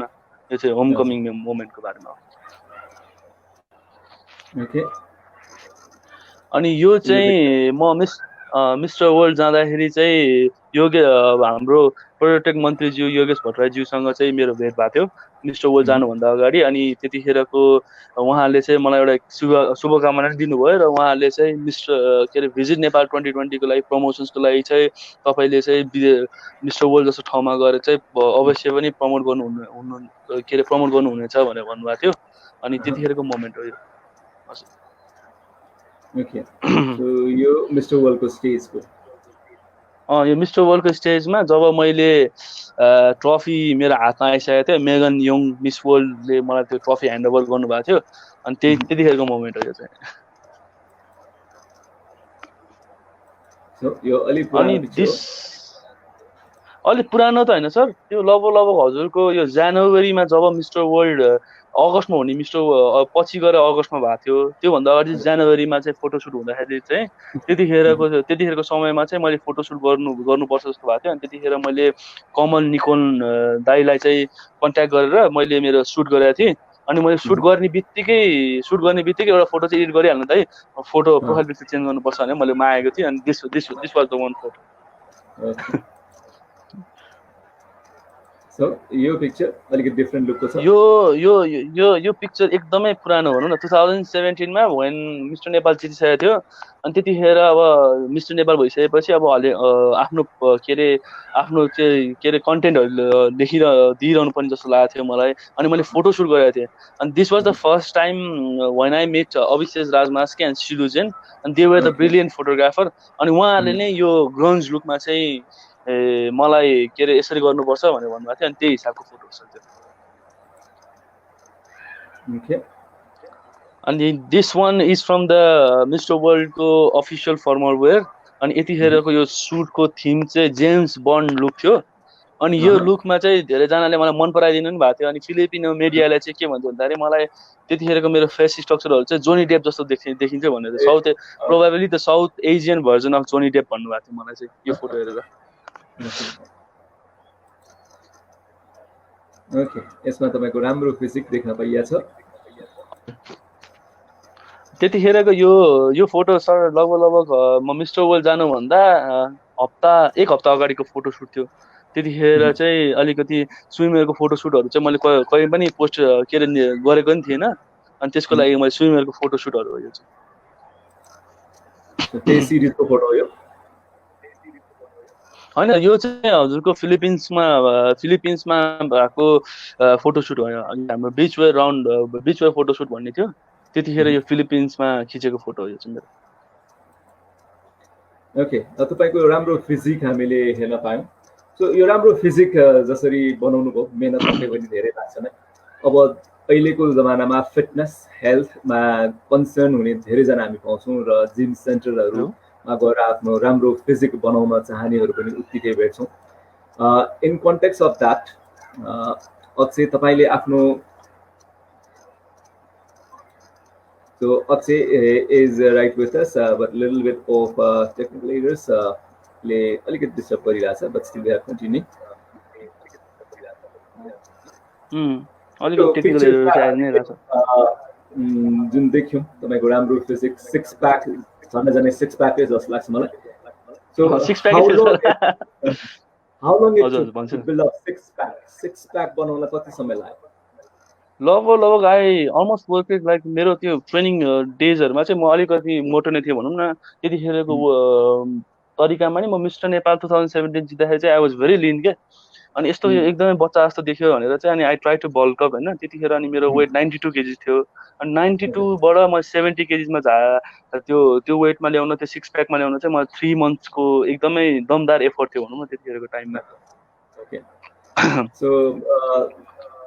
यो चाहिँ होम कमिङ मोमेन्टको बारेमा अनि यो चाहिँ म मिस्टर वर्ल्ड जाँदाखेरि चाहिँ हाम्रो पर्यटक मन्त्रीज्यू योगेश भट्टराईज्यूसँग चाहिँ मेरो भेट भएको थियो मिस्टर वर्ल्ड जानुभन्दा अगाडि अनि त्यतिखेरको उहाँले चाहिँ मलाई एउटा शुभकामना दिनुभयो र उहाँले चाहिँ के अरे भिजिट नेपाल 2020 को लागि प्रमोसन्सको लागि चाहिँ तपाईँले चाहिँ मिस्टर वर्ल्ड जस्तो ठाउँमा गएर चाहिँ अवश्य पनि प्रमोट गर्नुहुनेछ भनेर भन्नुभएको थियो अनि त्यतिखेरको मोमेन्ट हो यो ओके सो यो मिस्टर वर्ल्डको स्टेजको यो मिस्टर वर्ल्डको स्टेजमा जब मैले ट्रफी मेरो हातमा आइसकेको थियो मेगन यङ मिस वर्ल्डले मलाई त्यो ट्रफी ह्यान्डओभर गर्नुभएको थियो अनि त्यतिखेरको मोमेन्ट हो यो चाहिँ अलिक पुरानो त होइन सर त्यो लगभग हजुरको यो जनवरीमा जब मिस्टर वर्ल्ड अगस्तमा हुने पछि गएर अगस्तमा भएको थियो त्योभन्दा अगाडि जनवरीमा चाहिँ फोटोसुट हुँदाखेरि चाहिँ त्यतिखेरको समयमा चाहिँ मैले फोटोसुट गर्नुपर्छ जस्तो भएको थियो अनि त्यतिखेर मैले कमल निकोन दाईलाई चाहिँ कन्ट्याक्ट गरेर मैले मेरो सुट गरेको थिएँ अनि मैले सुट गर्ने बित्तिकै एउटा फोटो चाहिँ एडिट गरिहाल्नु दाइ फोटो प्रोफाइल पिक्चर चेन्ज गर्नुपर्छ भने मैले मागेको थिएँ अनि this was the one photo So, यो पिक्चर अलिकति डिफरेन्ट लुकको छ यो पिक्चर एकदमै पुरानो भनौँ न 2017 मा व्हेन मिस्टर नेपाल जितिसकेको थियो अनि त्यतिखेर अब मिस्टर नेपाल भइसकेपछि अब आफ्नो कन्टेन्टहरू दिइरहनु पर्ने जस्तो लागेको थियो मलाई अनि मैले फोटोसुट गरेको थिएँ अनि this was the first time when I met Abhishek Rajmaske and सिलुजेन अनि they were the brilliant photographer अनि उहाँहरूले नै यो ग्रन्ज लुकमा चाहिँ मलाई के अरे यसरी गर्नुपर्छ भनेर भन्नुभएको थियो अनि त्यही हिसाबको फोटो छ त्यो अनि this one is from the mister वर्ल्डको अफिसियल फर्मल वेयर अनि यतिखेरको यो सुटको थिम चाहिँ जेम्स बन्ड लुक थियो अनि यो लुकमा चाहिँ धेरैजनाले मलाई मन पराइदिनु पनि भएको थियो अनि फिलिपिनो मिडियाले चाहिँ के भन्थ्यो भन्दाखेरि मलाई त्यतिखेरको मेरो फेस स्ट्रक्चरहरू चाहिँ जोनी डेप जस्तो देखिन्थ्यो भनेर south probably the south Asian version of Johnny Depp भन्नुभएको थियो मलाई चाहिँ यो फोटो हेरेर ओके यसमा तपाईको राम्रो फिजिक देख्न पाइएको छ त्यतिखेरको यो फोटो सर लगभग म मिस्टर वर्ल्ड जानुभन्दा एक हप्ता अगाडिको फोटो सुट थियो त्यतिखेर चाहिँ अलिकति स्विमरको फोटो सुटहरू चाहिँ मैले कहीँ पनि पोस्ट के अरे गरेको पनि थिएन अनि त्यसको लागि मैले स्विमरको फोटो सुटहरू हो यो चाहिँ त्यही सिरिजको फोटो हो यो हैन यो चाहिँ हजुरको फिलिपिन्समा भएको फोटो सुट हो हाम्रो बीच वे फोटो सुट भन्ने थियो त्यतिखेर यो फिलिपिन्समा खिचेको फोटो हो यो चाहिँ मेरो ओके तपाईको राम्रो फिजिक हामीले हेर्न पायौं सो यो राम्रो फिजिक जसरी बनाउनु भयो मेहनत पक्कै पनि धेरै लाग्छ नै अब अहिलेको जमानामा फिटनेस हेल्थमा कन्सर्न हुने धेरैजना हामी पाउँछौँ र जिम सेन्टरहरूमा गएर आफ्नो राम्रो फिजिक बनाउन चाहनेहरू पनि उत्तिकै भेट्छौँ in context of that Akshay तपाईले आफ्नो So Akshay is right with us, but a little bit of technical errors ले अलिकति डिस्टर्ब गरिरहेछ but still we are continuing. अलिकति टेक्निकल एरर चाहिँ नै रहेछ जुन देख्यौं तपाईको राम्रो फिजिक सिक्स प्याक झन् सिक्स प्याक जस्तो लाग्छ मलाई so six pack how long it to build up six pack बनाउन कति समय लाग्यो लगभग I almost work it like मेरो त्यो ट्रेनिङ डेजहरुमा चाहिँ म अलिकति मोटो नै थिएँ भनौँ न त्यतिखेरको तरिकामा नि म मिस्टर नेपाल 2017 जित्दाखेरि चाहिँ आई वाज भेरी लिन के अनि यस्तो एकदमै बच्चा जस्तो देख्यो भनेर चाहिँ अनि I try to bulk up हैन त्यतिखेर अनि मेरो वेट 92 केजी थियो अनि 92 बाट म 70 केजीमा त्यो वेटमा ल्याउन त्यो सिक्स प्याकमा ल्याउन चाहिँ म 3 मन्थ्सको एकदमै दमदार एफर्ट थियो भनौँ न त्यतिखेरको टाइममा ओके सो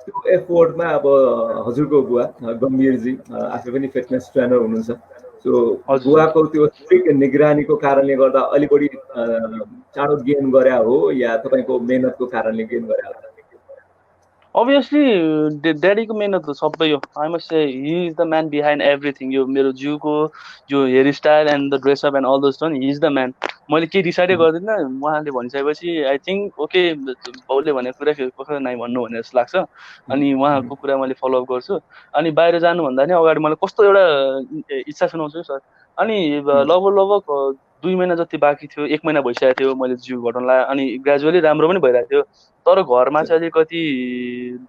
त्यो एफोर्टमा अब हजुरको बुवा गम्भीरजी आफै पनि फिटनेस ट्रेनर हुनुहुन्छ सो बुवाको त्यो स्ट्रिक्ट निगरानीको कारणले गर्दा अलि बढी चाँडो गेन गरे हो या तपाईको मेहनतको कारणले गेन गरे हो obviously ड्याडीको मेहनत हो सबै यो I must say he is the man behind everything यो मेरो जिउको जो hair style and the dress up and all those he is the man मैले के डिसाइडै गर्दिनँ उहाँले भनिसकेपछि आई थिङ्क ओके बाउले भनेको कुरा कसरी नाइ भन्नु भनेर जस्तो लाग्छ अनि उहाँको कुरा मैले फलोअप गर्छु अनि बाहिर जानुभन्दा नि अगाडि मलाई कस्तो एउटा इच्छा सुनाउँछु सर अनि लगभग 2 महिना जति बाँकी थियो 1 महिना भइसकेको थियो मैले जिउ घटाउनलाई अनि ग्रेजुअली राम्रो पनि भइरहेको थियो तर घरमा चाहिँ अलिकति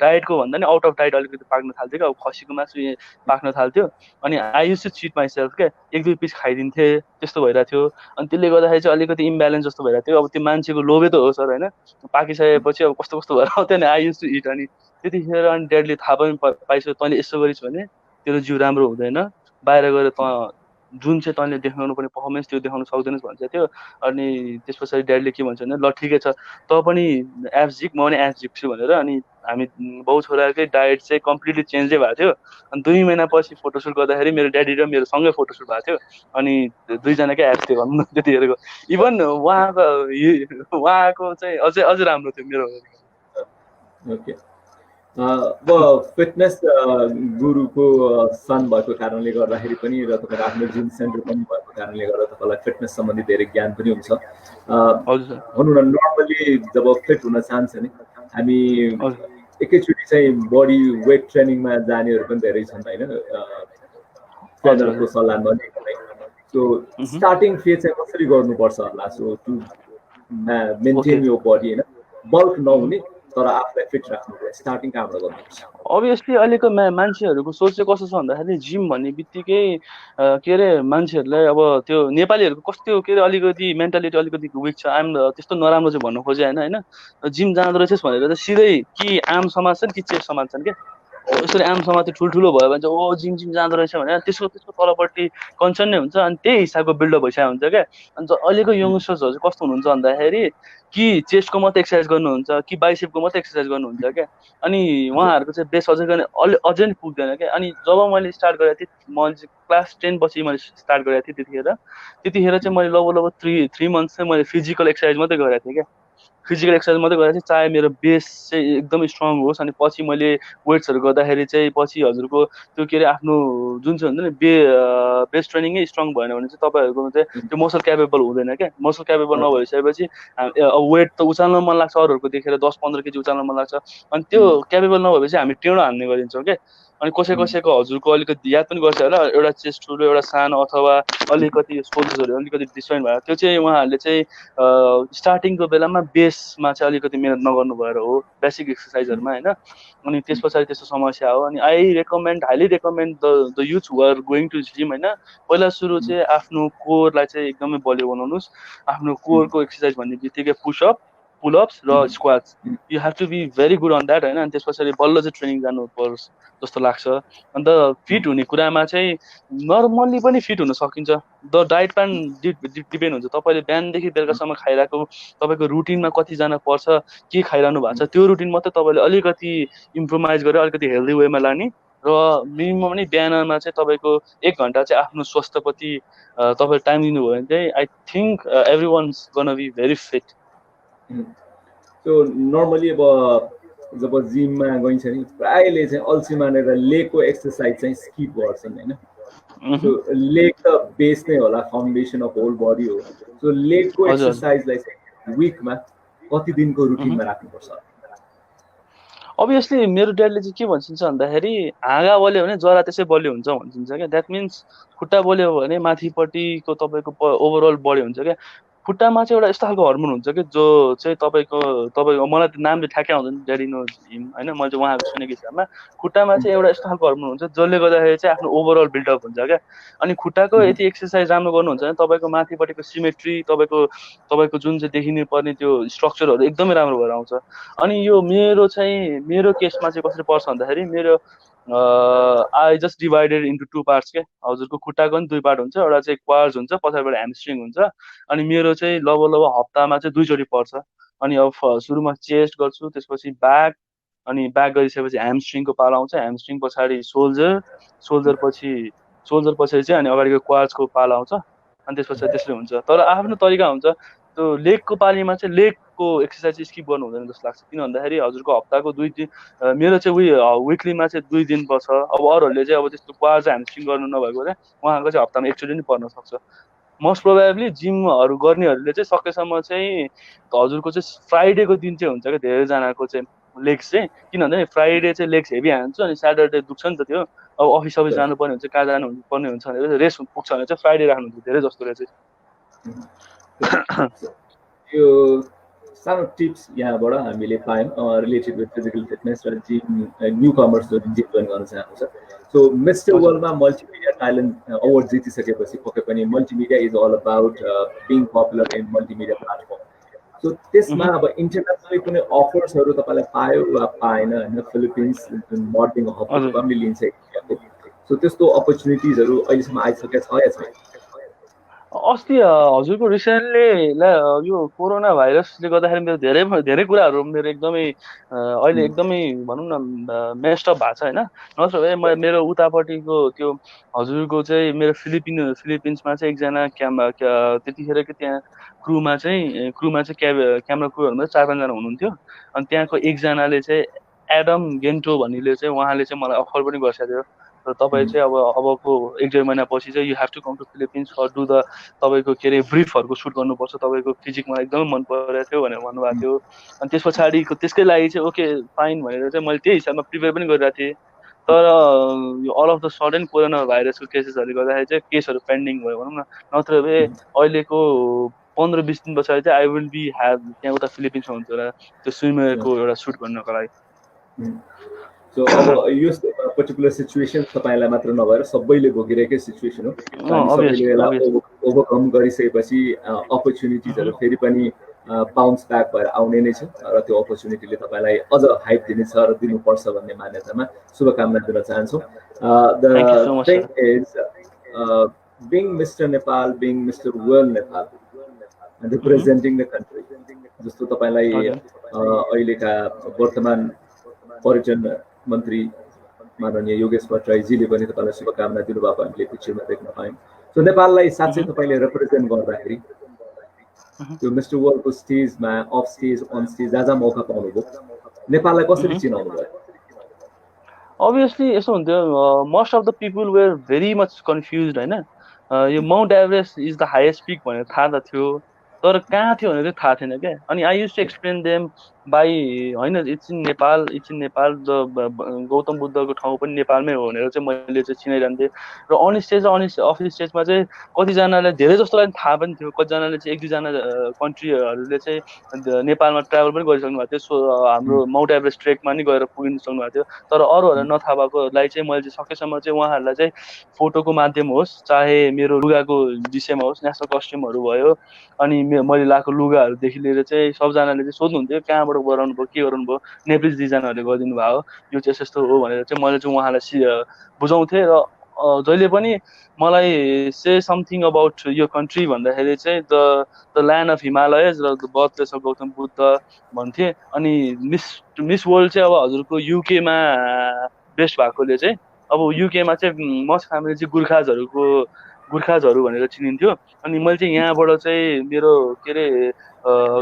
डाइटको भन्दा नि आउट अफ डाइट अलिकति पाक्न थाल्थ्यो क्या खसीको मासु पाक्न थाल्थ्यो अनि I use to cheat myself क्या 1-2 पिस खाइदिन्थे त्यस्तो भइरहेको थियो अनि त्यसले गर्दाखेरि चाहिँ अलिकति इम्ब्यालेन्स जस्तो भइरहेको थियो अब त्यो मान्छेको लोभे त हो सर होइन पाकिसकेपछि अब कस्तो कस्तो भएर आउँथ्यो नि आई युज टु इट अनि त्यतिखेर अनि ड्याडीले थाहा पनि पाइसक्यो तैँले यसो गरिस् भने तेरो जिउ राम्रो हुँदैन बाहिर गएर त जुन चाहिँ तैँले देखाउनु पर्ने पर्फर्मेन्स त्यो देखाउन सक्दैनस् भन्छ थियो अनि त्यस पछाडि ड्याडीले के भन्छ भने ल ठिकै छ त पनि एप्स जिक म पनि एप्स जिक्छु भनेर अनि हामी बाउ छोराकै डायट चाहिँ कम्प्लिटली चेन्जै भएको थियो अनि 2 महिनापछि फोटोसुट गर्दाखेरि मेरो ड्याडी र मेरो सँगै फोटोसुट भएको थियो अनि दुईजनाकै एप्स थियो भनौँ न त्यतिखेरको इभन उहाँको चाहिँ अझै राम्रो थियो मेरो ओके अब फिटनेस गुरुको सन भएको कारणले गर्दाखेरि पनि र तपाईको आफ्नो जिम सेन्टर पनि भएको कारणले गर्दा तपाईलाई फिटनेस सम्बन्धी धेरै ज्ञान पनि हुन्छ भनौँ न नर्मली जब फिट हुन चाहन्छ नि हामी एकैचोटि चाहिँ बडी वेट ट्रेनिङमा जानेहरू पनि धेरै छन् हैन ट्रेनरको सल्लाह नलिकनै सो स्टार्टिङ फेज चाहिँ कसरी गर्नुपर्छ होला so to maintain your body हैन बल्क नहुने तर आफूलाई फिट राख्नु स्टार्टिङ कहाँबाट गर्नुपर्छ अभियसली अहिलेको मान्छेहरूको सोच चाहिँ कस्तो छ भन्दाखेरि जिम भन्ने बित्तिकै के अरे मान्छेहरूलाई अब त्यो नेपालीहरूको कस्तो के अरे अलिकति मेन्टालिटी अलिकति विक छ आम त्यस्तो नराम्रो चाहिँ भन्नु खोजे होइन जिम जाँदो रहेछस् भनेर चाहिँ सिधै कि आम समाज छन् कि चेस समाज छन् क्या यसरी आमसम्म त्यो ठुल्ठुलो भयो भने चाहिँ ओ जिम जाँदो रहेछ भने त्यसको तलपट्टि कन्सर्न नै हुन्छ अनि त्यही हिसाबको बिल्डअप भइसकेको हुन्छ क्या। अनि अहिलेको यङ्स्टर्सहरू चाहिँ कस्तो हुनुहुन्छ भन्दाखेरि कि चेस्टको मात्रै एक्सर्साइज गर्नुहुन्छ कि बाइसेपको मात्रै एक्सर्साइज गर्नुहुन्छ क्या। अनि उहाँहरूको चाहिँ बेस अझै गर्ने अझै नै पुग्दैन क्या। अनि जब मैले स्टार्ट गरेको थिएँ म क्लास 10 पछि मैले स्टार्ट गरेको थिएँ त्यतिखेर चाहिँ मैले लगभग 3 मन्थ्स चाहिँ मैले फिजिकल एक्सर्साइज मात्रै गरेको थिएँ क्या। फिजिकल एक्सर्साइज मात्रै गरेको थिएँ चाहे मेरो बेस चाहिँ एकदमै स्ट्रङ होस्। अनि पछि मैले वेट्सहरू गर्दाखेरि चाहिँ पछि हजुरको त्यो के अरे आफ्नो जुन चाहिँ हुन्छ नि बेस ट्रेनिङै स्ट्रङ भएन भने चाहिँ तपाईँहरूको चाहिँ त्यो मसल क्यापेबल हुँदैन क्या। मसल क्यापेबल नभइसकेपछि वेट त उचाल्न मन लाग्छ अरूहरूको देखेर 10-15 केजी उचाल्न मन लाग्छ। अनि त्यो क्यापेबल नभएपछि हामी टेढो हान्ने गरिदिन्छौँ क्या। अनि कसैको हजुरको अलिकति याद पनि गर्छ होला एउटा चेस्ट ठुलो एउटा सानो अथवा अलिकति सोल्जर्सहरू अलिकति डिस्टर्ब भयो त्यो चाहिँ उहाँहरूले चाहिँ स्टार्टिङको बेलामा बेसमा चाहिँ अलिकति मेहनत नगर्नु भएर हो बेसिक एक्सर्साइजहरूमा होइन। अनि त्यस पछाडि त्यस्तो समस्या हो। अनि highly recommend the youth who are going to gym होइन पहिला सुरु चाहिँ आफ्नो कोरलाई चाहिँ एकदमै बलियो बनाउनुहोस्। आफ्नो कोरको एक्सर्साइज भन्ने बित्तिकै पुसअप पुलअप्स र squats you have to be very good on that होइन। अनि त्यस पछाडि बल्ल चाहिँ ट्रेनिङ जानु पर्छ जस्तो लाग्छ। अन्त फिट हुने कुरामा चाहिँ नर्मल्ली पनि फिट हुन सकिन्छ। द डाइट प्लान डिपेन्ड हुन्छ तपाईँले बिहानदेखि बेलुकासम्म खाइरहेको तपाईँको रुटिनमा कतिजना पर्छ के खाइरहनु भएको छ त्यो रुटिन मात्रै तपाईँले अलिकति इम्प्रोभाइज गरेर अलिकति हेल्दी वेमा लाने र मिनिमम पनि बिहानमा चाहिँ तपाईँको 1 घन्टा चाहिँ आफ्नो स्वास्थ्यप्रति तपाईँले टाइम दिनुभयो भने चाहिँ I think everyone's gonna be very fit. So normally अब जब जिममा गइन्छ नि प्रायले चाहिँ अल्छी मानेर लेगको एक्सर्साइज चाहिँ स्किप गर्छन् होइन। सो लेग त बेस नै होला फाउन्डेसन अफ होल बडी हो। सो लेगको एक्सर्साइजलाई चाहिँ विकमा कति दिनको रुटिनमा राख्नुपर्छ? अभियसली मेरो ड्याडले चाहिँ के भन्छन्छ भन्दाखेरि हाँगा बल्यो भने जरा त्यसै बलियो हुन्छ भन्छन्छ क्या। द्याट मिन्स खुट्टा बल्यो भने माथिपट्टिको तपाईँको ओभरअल बडी हुन्छ क्या। खुट्टामा चाहिँ एउटा यस्तो खालको हर्मोन हुन्छ कि जो चाहिँ तपाईँको मलाई त्यो नामले ठ्याक्कै आउँदैन ड्याडी नो हिम होइन मैले चाहिँ उहाँको सुनेको हिसाबमा खुट्टामा चाहिँ एउटा यस्तो खालको हर्मोन हुन्छ जसले गर्दाखेरि चाहिँ आफ्नो ओभरअल बिल्डअप हुन्छ क्या। अनि खुट्टाको यति एक्सर्साइज राम्रो गर्नुहुन्छ भने तपाईँको माथिपट्टिको सिमेट्री तपाईँको जुन चाहिँ देखिनु पर्ने त्यो स्ट्रक्चरहरू एकदमै राम्रो भएर आउँछ। अनि यो मेरो केसमा चाहिँ कसरी पर्छ भन्दाखेरि मेरो I just divided into 2 parts के। हजुरको खुट्टाको पनि 2 पार्ट हुन्छ एउटा चाहिँ क्वाड्स हुन्छ पछाडिबाट ह्यामस्ट्रिङ हुन्छ। अनि मेरो चाहिँ लगभग हप्तामा चाहिँ 2 चोटि पर्छ। अनि अब सुरुमा चेस्ट गर्छु त्यसपछि ब्याक अनि ब्याक गरिसकेपछि ह्यामस्ट्रिङको पालो आउँछ। ह्यामस्ट्रिङ पछाडि सोल्जर पछाडि चाहिँ अनि अगाडिको क्वाड्सको पालो आउँछ। अनि त्यस पछाडि त्यसले हुन्छ। तर आफ्नो तरिका हुन्छ। त्यो लेगको पालीमा चाहिँ लेगको एक्सर्साइज स्किप गर्नु हुँदैन जस्तो लाग्छ। किन भन्दाखेरि हजुरको हप्ताको 2 दिन मेरो चाहिँ विकलीमा चाहिँ 2 दिन पर्छ। अब अरूहरूले चाहिँ अब त्यस्तो क्वाड्स ह्यामस्ट्रिङ गर्नु नभएको चाहिँ उहाँको चाहिँ हप्तामा 1 चोटि नै पर्न सक्छ। मोस्ट प्रोबेबली जिमहरू गर्नेहरूले चाहिँ सकेसम्म चाहिँ हजुरको चाहिँ फ्राइडेको दिन चाहिँ हुन्छ क्या धेरैजनाको चाहिँ लेग्स चाहिँ। किन भन्दाखेरि फ्राइडे चाहिँ लेग्स हेभी हान्छ अनि स्याटरडे दुख्छ नि त त्यो। अब अफिस जानुपर्ने हुन्छ कहाँ जानुपर्ने हुन्छ भने रेस्ट पुग्छ भने चाहिँ फ्राइडे राख्नुहुन्छ धेरै जस्तोले चाहिँ। यो सानो टिप्स यहाँबाट हामीले पायौँ रिलेटेड विथ फिजिकल फिटनेस र जिम न्यू कमर्स जो जिम जोइन गर्न चाहनुहुन्छ। सो मिस्टर वर्ल्डमा मल्टिमिडिया ट्यालेन्ट अवार्ड जितिसकेपछि पक्कै पनि multimedia is all about being popular in multimedia platform. So त्यसमा अब इन्टरनेसनली कुनै अफर्सहरू तपाईँलाई पायो वा पाएन होइन? फिलिपिन्स जुन मोडलिङ हबहरू पनि लिन्छ इन्डियाको। सो त्यस्तो अपर्च्युनिटिजहरू अहिलेसम्म आइसकेको छ या छैन? अस्ति हजुरको रिसेन्टली यो कोरोना भाइरसले गर्दाखेरि मेरो धेरै कुराहरू मेरो एकदमै अहिले एकदमै भनौँ न मेस्टअप भएको छ होइन। नत्र भए मेरो उतापट्टिको त्यो हजुरको चाहिँ मेरो फिलिपिन्समा चाहिँ एकजना त्यतिखेरको त्यहाँ क्रुमा चाहिँ क्यामेरा क्रुहरूमा 4-5 जना हुनुहुन्थ्यो। अनि त्यहाँको एकजनाले चाहिँ एडम गेन्टो भन्नेले चाहिँ उहाँले चाहिँ मलाई अफर पनि गरिसकेको थियो र तपाईँ चाहिँ अबको 1-1.5 महिनापछि चाहिँ you have to come to Philippines for do the तपाईँको के अरे ब्रिफहरूको सुट गर्नुपर्छ तपाईँको फिजिक मलाई एकदमै मन परेको थियो भनेर भन्नुभएको थियो। अनि त्यस पछाडिको त्यसकै लागि चाहिँ ओके फाइन भनेर चाहिँ मैले त्यही हिसाबमा प्रिपेयर पनि गरिरहेको थिएँ। तर यो all of the sudden corona भाइरसको केसेसहरूले गर्दाखेरि चाहिँ केसहरू पेन्डिङ भयो भनौँ न। नत्र भए अहिलेको 15-20 दिन पछाडि चाहिँ आई विल बी ह्याभ त्यहाँ उता फिलिपिन्समा हुन्छ होला त्यो स्विमरको एउटा सुट गर्नको लागि। सो अब यो पर्टिकुलर सिचुएसन तपाईँलाई मात्र नभएर सबैले भोगिरहेकै सिचुएसन हो। सबैले यसलाई ओभरकम गरिसकेपछि अपर्च्युनिटिजहरू फेरि पनि बाउन्स ब्याक भएर आउने नै छ र त्यो अपर्च्युनिटीले तपाईँलाई अझ हाइप दिनेछ र दिनुपर्छ भन्ने मान्यतामा शुभकामना दिन चाहन्छौँ। The thing is being mister Nepal, being mister world Nepal, representing the country, जस्तो तपाईँलाई अहिलेका वर्तमान पर्यटन मन्त्री माननीय योगेश भट्टराईजीले पनि तपाईँलाई शुभकामना दिनुभएको हामीले पिक्चरमा देख्न पायौँ। सो नेपाललाई साँच्चै तपाईँले रिप्रेजेन्ट गर्दाखेरि त्यो मिस्टर वर्ल्डको स्टेजमा, अफ स्टेज, अन स्टेज जहाँ जहाँ मौका पाउनुभयो, नेपाललाई कसरी चिनाउनु भयो? अभियसली यसो हुन्थ्यो, most of the people were very much confuse होइन। यो Mount Everest is the highest peak भनेर थाहा त थियो, तर कहाँ थियो भनेर थाहा थिएन क्या। अनि I use to explain them by होइन it's in Nepal, it's in Nepal, Gautam बुद्धको ठाउँ पनि नेपालमै हो भनेर चाहिँ मैले चाहिँ चिनाइरहन्थेँ। र अन स्टेज र अफ स्टेजमा चाहिँ कतिजनालाई धेरै जस्तोलाई थाहा पनि थियो, कतिजनाले चाहिँ 1-2जना कन्ट्रीहरूले चाहिँ नेपालमा ट्राभल पनि गरिसक्नु भएको थियो। सो हाम्रो माउन्ट एभरेस्ट ट्रेकमा नि गएर पुगिन सक्नु भएको थियो। तर अरूहरूलाई नथाहा भएकोलाई चाहिँ मैले चाहिँ सकेसम्म चाहिँ उहाँहरूलाई चाहिँ फोटोको माध्यम होस्, चाहे मेरो लुगाको विषयमा होस्, नेसनल कस्ट्युमहरू भयो, अनि मैले लगाएको लुगाहरूदेखि लिएर चाहिँ सबजनाले चाहिँ सोध्नुहुन्थ्यो कहाँबाट गराउनु भयो, के गराउनु भयो, नेप्लिज डिजाइनहरूले गरिदिनु भयो, यो चाहिँ यस्तो हो भनेर चाहिँ मैले चाहिँ उहाँलाई बुझाउँथेँ। र जहिले पनि मलाई से समथिङ अबाउट यो कन्ट्री भन्दाखेरि चाहिँ द ल्यान्ड अफ हिमालयज र the birthplace of Gautam Buddha भन्थेँ। अनि मिस वर्ल्ड चाहिँ अब हजुरको युकेमा बेस्ट भएकोले चाहिँ अब युकेमा चाहिँ मस्ट फ्यामिली चाहिँ गुर्खाजहरू भनेर चिनिन्थ्यो। अनि मैले चाहिँ यहाँबाट चाहिँ मेरो के अरे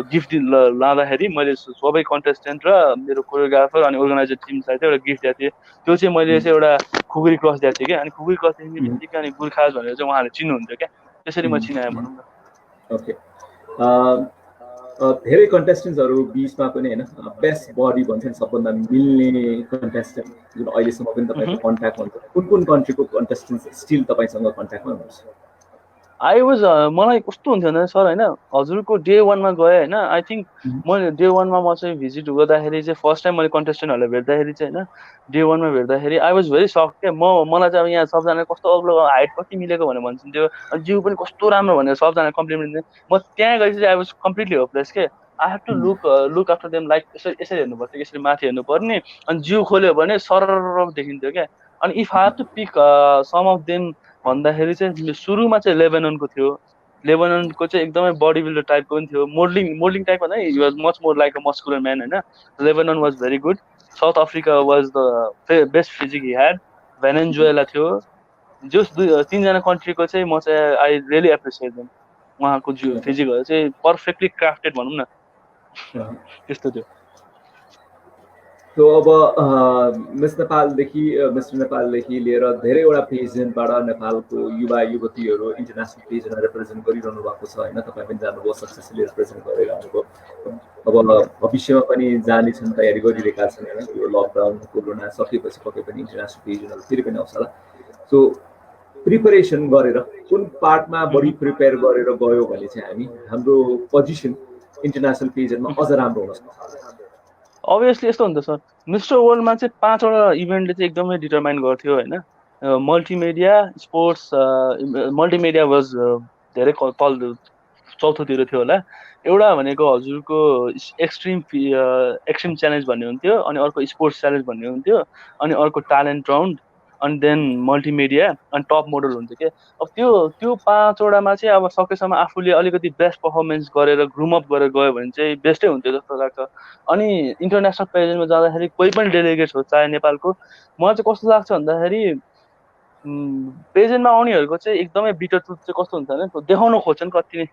गिफ्ट लाँदाखेरि मैले सबै कन्टेस्टेन्ट र मेरो कोरियोग्राफर अनि अर्गनाइजर टिमलाई चाहिँ एउटा गिफ्ट दिएको थिएँ। त्यो चाहिँ मैले चाहिँ एउटा खुकुरी क्रस दिएको थिएँ क्या। अनि खुकुरी क्रस देख्ने बित्तिकै अनि गुर्खाज भनेर चाहिँ उहाँले चिन्नुहुन्थ्यो क्या, त्यसरी म चिनाएँ भनौँ न। ओके, धेरै कन्टेस्टेन्ट्सहरू बिचमा पनि होइन बेस्ट बडी भन्छन्, सबभन्दा मिल्ने कन्टेस्टेन्ट जुन अहिलेसम्म पनि तपाईँको कन्ट्याक्ट हुन्छ, कुन कन्ट्रीको कन्टेस्टेन्ट स्टिल तपाईँसँग कन्ट्याक्टमा हुनुहुन्छ? आई वाज मलाई कस्तो हुन्थ्यो भने सर होइन, हजुरको डे 1मा गएँ होइन। आई थिङ्क मैले डे 1मा म चाहिँ भिजिट गर्दाखेरि चाहिँ फर्स्ट टाइम मैले कन्टेस्टेन्टहरूलाई भेट्दाखेरि चाहिँ होइन, डे 1मा भेट्दाखेरि आई वाज भेरी सक क्या। मलाई चाहिँ अब यहाँ सबजनाले कस्तो अग्लो हाइट कति मिलेको भनेर भन्छन्थ्यो, अनि जिउ पनि कस्तो राम्रो भनेर सबजनाले कम्प्लिमेन्ट दिन्थ्यो। म त्यहाँ गएपछि चाहिँ आई वाज कम्प्लिटली होपलेस के। I have to look after them like यसरी हेर्नुपर्छ, यसरी माथि हेर्नुपर्ने, अनि जिउ खोल्यो भने सरर देखिन्थ्यो क्या। अनि if I have to pick some of them भन्दाखेरि चाहिँ सुरुमा चाहिँ लेबननको थियो। लेबननको चाहिँ एकदमै बडी बिल्डर टाइपको पनि थियो, मोडलिङ टाइप भन्दा he was much more like a muscular man होइन। Lebanon was very good. South Africa was the best physique he had. Venezuela थियो। जस 3जना कन्ट्रीको चाहिँ म चाहिँ आई रियली एप्रिसिएट देम। उहाँको फिजिकहरू चाहिँ पर्फेक्टली क्राफ्टेड भनौँ न, त्यस्तो थियो। तो अब मिस्टर नेपालदेखि लिएर धेरैवटा पेजेन्टबाट नेपालको युवा युवतीहरू इन्टरनेसनल पेजमा रिप्रेजेन्ट गरिरहनु भएको छ होइन। तपाईँ पनि जानुभयो, सक्सेसफुली रिप्रेजेन्ट गरिरहनुभयो। अब भविष्यमा पनि जाने छन्, तयारी गरिरहेका छन् होइन। यो लकडाउन कोरोना सकेपछि पक्कै पनि इन्टरनेसनल पेजनहरू फेरि पनि आउँछ होला। सो प्रिपरेसन गरेर कुन पार्टमा बढी प्रिपेयर गरेर गयो भने चाहिँ हाम्रो पोजिसन इन्टरनेसनल पेजनमा अझ राम्रो हुन सक्छ? अभियसली यस्तो हुन्छ सर, मिस्टर वर्ल्डमा चाहिँ 5वटा इभेन्टले चाहिँ एकदमै डिटरमाइन गर्थ्यो होइन। मल्टिमिडिया, स्पोर्ट्स, मल्टिमिडिया वाज धेरै तल चौथोतिर थियो होला। एउटा भनेको हजुरको एक्सट्रिम च्यालेन्ज भन्ने हुन्थ्यो, अनि अर्को स्पोर्ट्स च्यालेन्ज भन्ने हुन्थ्यो, अनि अर्को ट्यालेन्ट राउन्ड, अनि देन मल्टिमिडिया, अनि टप मोडल हुन्थ्यो क्या। अब त्यो 5वटामा चाहिँ अब सकेसम्म आफूले अलिकति बेस्ट पर्फर्मेन्स गरेर ग्रुमअप गरेर गयो भने चाहिँ बेस्टै हुन्थ्यो जस्तो लाग्छ। अनि इन्टरनेसनल पेजेन्टमा जाँदाखेरि कोही पनि डेलिगेट्स हो चाहे नेपालको, मलाई चाहिँ कस्तो लाग्छ भन्दाखेरि पेजेन्टमा आउनेहरूको चाहिँ एकदमै बिटर ट्रुथ चाहिँ कस्तो हुन्छ भने देखाउन खोज्छन् कति